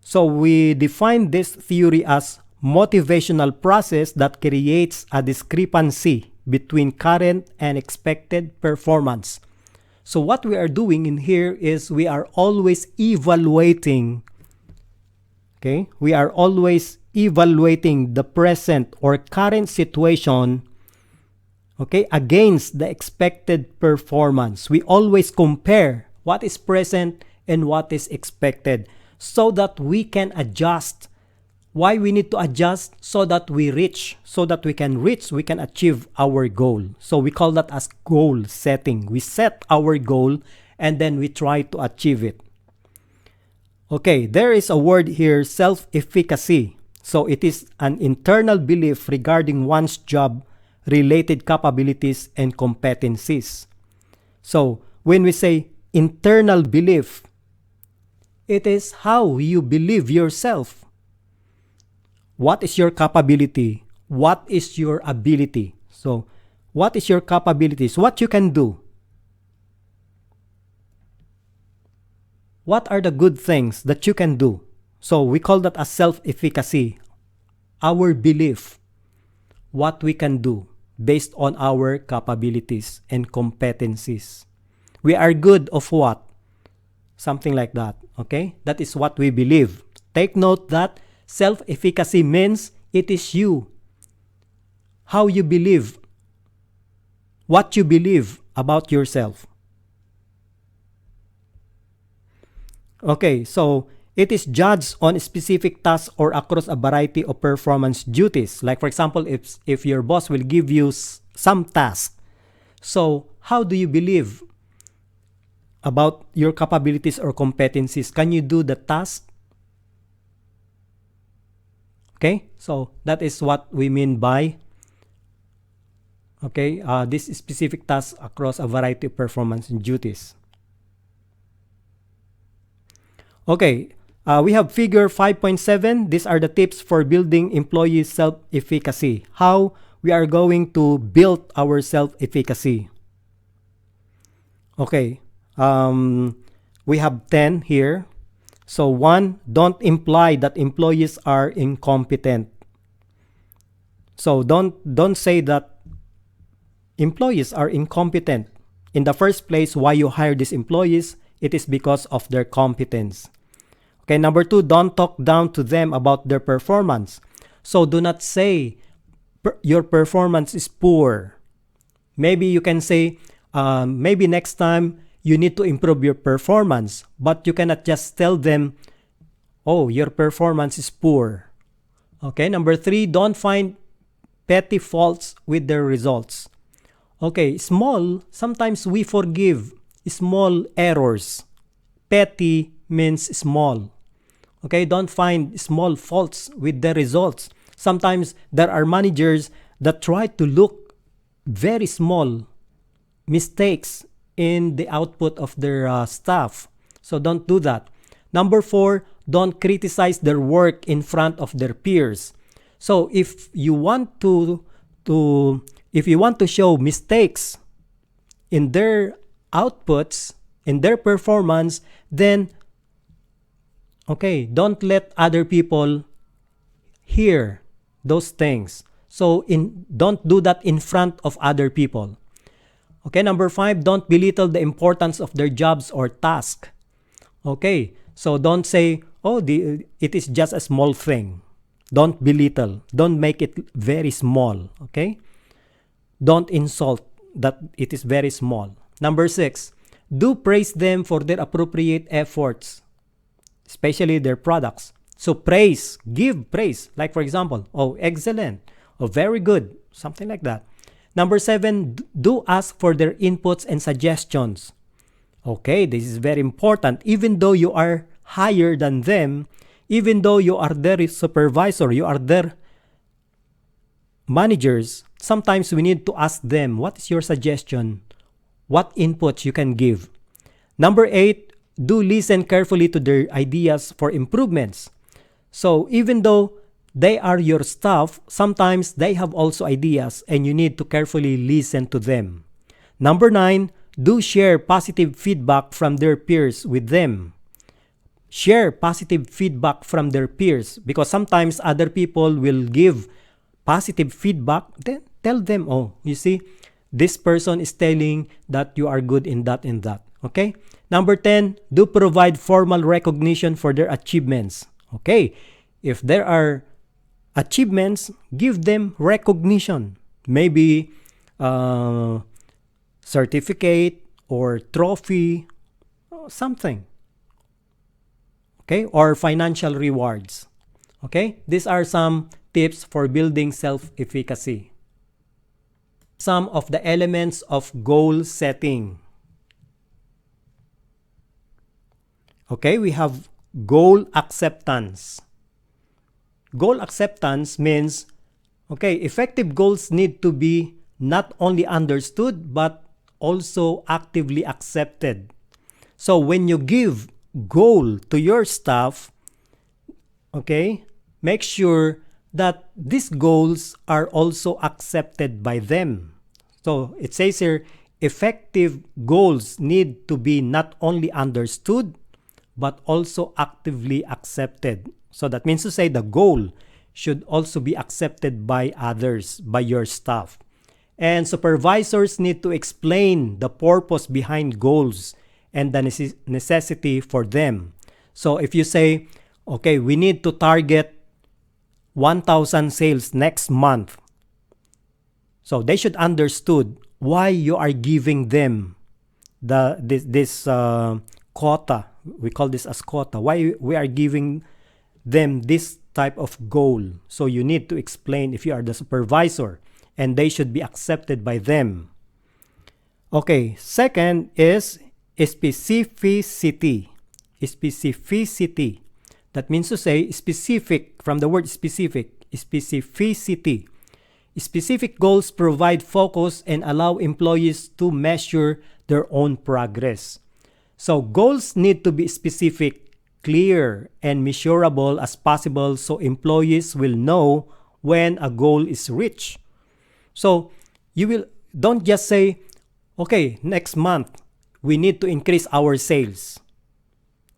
So we define this theory as motivational process that creates a discrepancy between current and expected performance. So what we are doing in here is we are always evaluating, okay? We are always evaluating the present or current situation, okay, against the expected performance. We always compare what is present and what is expected so that we can adjust. Why we need to adjust? So that we can achieve our goal. So we call that as goal setting. We set our goal and then we try to achieve it. Okay, there is a word here, self-efficacy. So it is an internal belief regarding one's job related capabilities and competencies. So when we say internal belief, it is how you believe yourself. What is your capability? What is your ability? So, what is your capabilities? What you can do? What are the good things that you can do? So, we call that as self-efficacy. Our belief, what we can do based on our capabilities and competencies. We are good of what? Something like that, okay? That is what we believe. Take note that self-efficacy means it is you. How you believe. What you believe about yourself. Okay, so It is judged on specific tasks or across a variety of performance duties. Like for example, if your boss will give you some task, so how do you believe about your capabilities or competencies? Can you do the task? Okay, so that is what we mean by this specific task across a variety of performance duties. Okay, we have figure 5.7. These are the tips for building employee self-efficacy. How we are going to build our self-efficacy. Okay, we have 10 here. So 1, don't imply that employees are incompetent. So don't say that employees are incompetent. In the first place, why you hire these employees, it is because of their competence. Okay, number 2, don't talk down to them about their performance. So do not say your performance is poor. Maybe you can say, maybe next time you need to improve your performance, but you cannot just tell them, oh, your performance is poor. Okay, number 3, don't find petty faults with their results. Okay, small, sometimes we forgive small errors. Petty means small. Okay, don't find small faults with the results. Sometimes there are managers that try to look very small mistakes in the output of their staff. So don't do that. Number 4, don't criticize their work in front of their peers. So if you want to show mistakes in their outputs, in their performance, then don't let other people hear those things. So don't do that in front of other people. Okay, number 5, don't belittle the importance of their jobs or task. Okay, so don't say, oh, it is just a small thing. Don't belittle. Don't make it very small. Okay, don't insult that it is very small. Number 6, do praise them for their appropriate efforts, especially their products. So praise, give praise. Like for example, oh, excellent, oh, very good, something like that. Number 7, do ask for their inputs and suggestions. Okay, this is very important. Even though you are higher than them, even though you are their supervisor, you are their managers, sometimes we need to ask them, what is your suggestion? What inputs you can give? Number 8, do listen carefully to their ideas for improvements. So even though they are your staff, sometimes they have also ideas and you need to carefully listen to them. Number 9, do share positive feedback from their peers with them. Share positive feedback from their peers, because sometimes other people will give positive feedback. Then tell them, oh, you see, this person is telling that you are good in that and that. Okay? Number 10, do provide formal recognition for their achievements. Okay? If there are achievements, give them recognition. Maybe certificate or trophy, something. Okay? Or financial rewards. Okay? These are some tips for building self-efficacy. Some of the elements of goal setting. Okay, we have goal acceptance. Goal acceptance means, effective goals need to be not only understood but also actively accepted. So when you give goal to your staff, make sure that these goals are also accepted by them. So it says here, effective goals need to be not only understood but also actively accepted. So that means to say the goal should also be accepted by others, by your staff. And supervisors need to explain the purpose behind goals and the necessity for them. So if you say, we need to target 1,000 sales next month. So they should understood why you are giving them this quota, We call this as quota. Why we are giving them this type of goal? So you need to explain if you are the supervisor, and they should be accepted by them. Okay, second is specificity. Specificity. That means to say specific, from the word specific, specificity. Specific goals provide focus and allow employees to measure their own progress. So goals need to be specific, clear, and measurable as possible so employees will know when a goal is reached. So don't just say, okay, next month we need to increase our sales.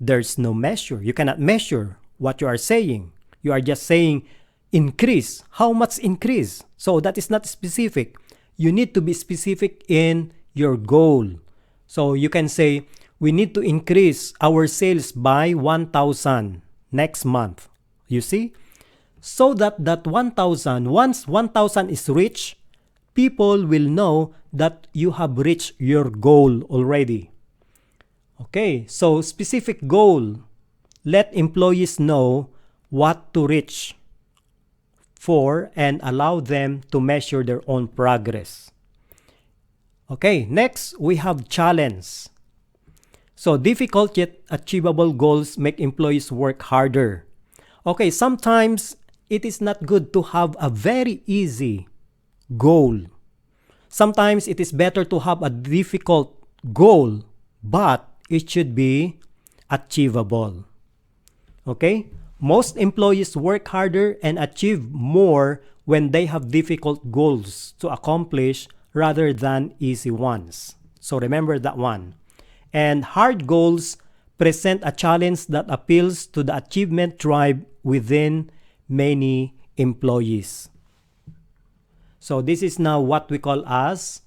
There's no measure. You cannot measure what you are saying. You are just saying increase. How much increase? So that is not specific. You need to be specific in your goal. So you can say, we need to increase our sales by 1,000 next month. You see? So that 1,000, once 1,000 is reached, people will know that you have reached your goal already. Okay, so specific goal. Let employees know what to reach for and allow them to measure their own progress. Okay, next we have challenge. So difficult yet achievable goals make employees work harder. Okay, sometimes it is not good to have a very easy goal. Sometimes it is better to have a difficult goal, but it should be achievable. Okay? Most employees work harder and achieve more when they have difficult goals to accomplish rather than easy ones. So remember that one. And hard goals present a challenge that appeals to the achievement drive within many employees. So this is now what we call as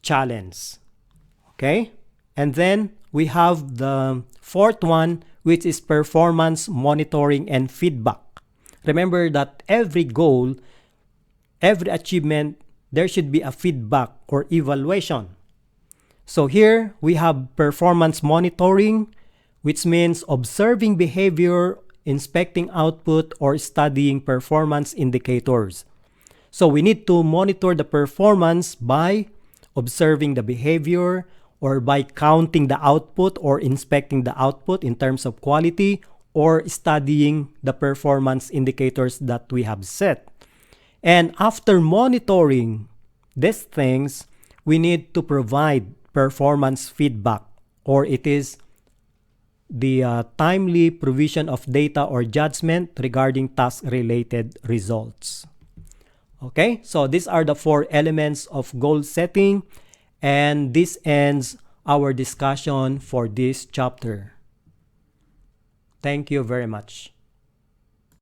challenge. Okay? And then we have the fourth one, which is performance monitoring and feedback. Remember that every goal, every achievement, there should be a feedback or evaluation. So here we have performance monitoring, which means observing behavior, inspecting output, or studying performance indicators. So we need to monitor the performance by observing the behavior or by counting the output or inspecting the output in terms of quality or studying the performance indicators that we have set. And after monitoring these things, we need to provide performance feedback, or it is the timely provision of data or judgment regarding task-related results. Okay, so these are the four elements of goal setting, and this ends our discussion for this chapter. Thank you very much.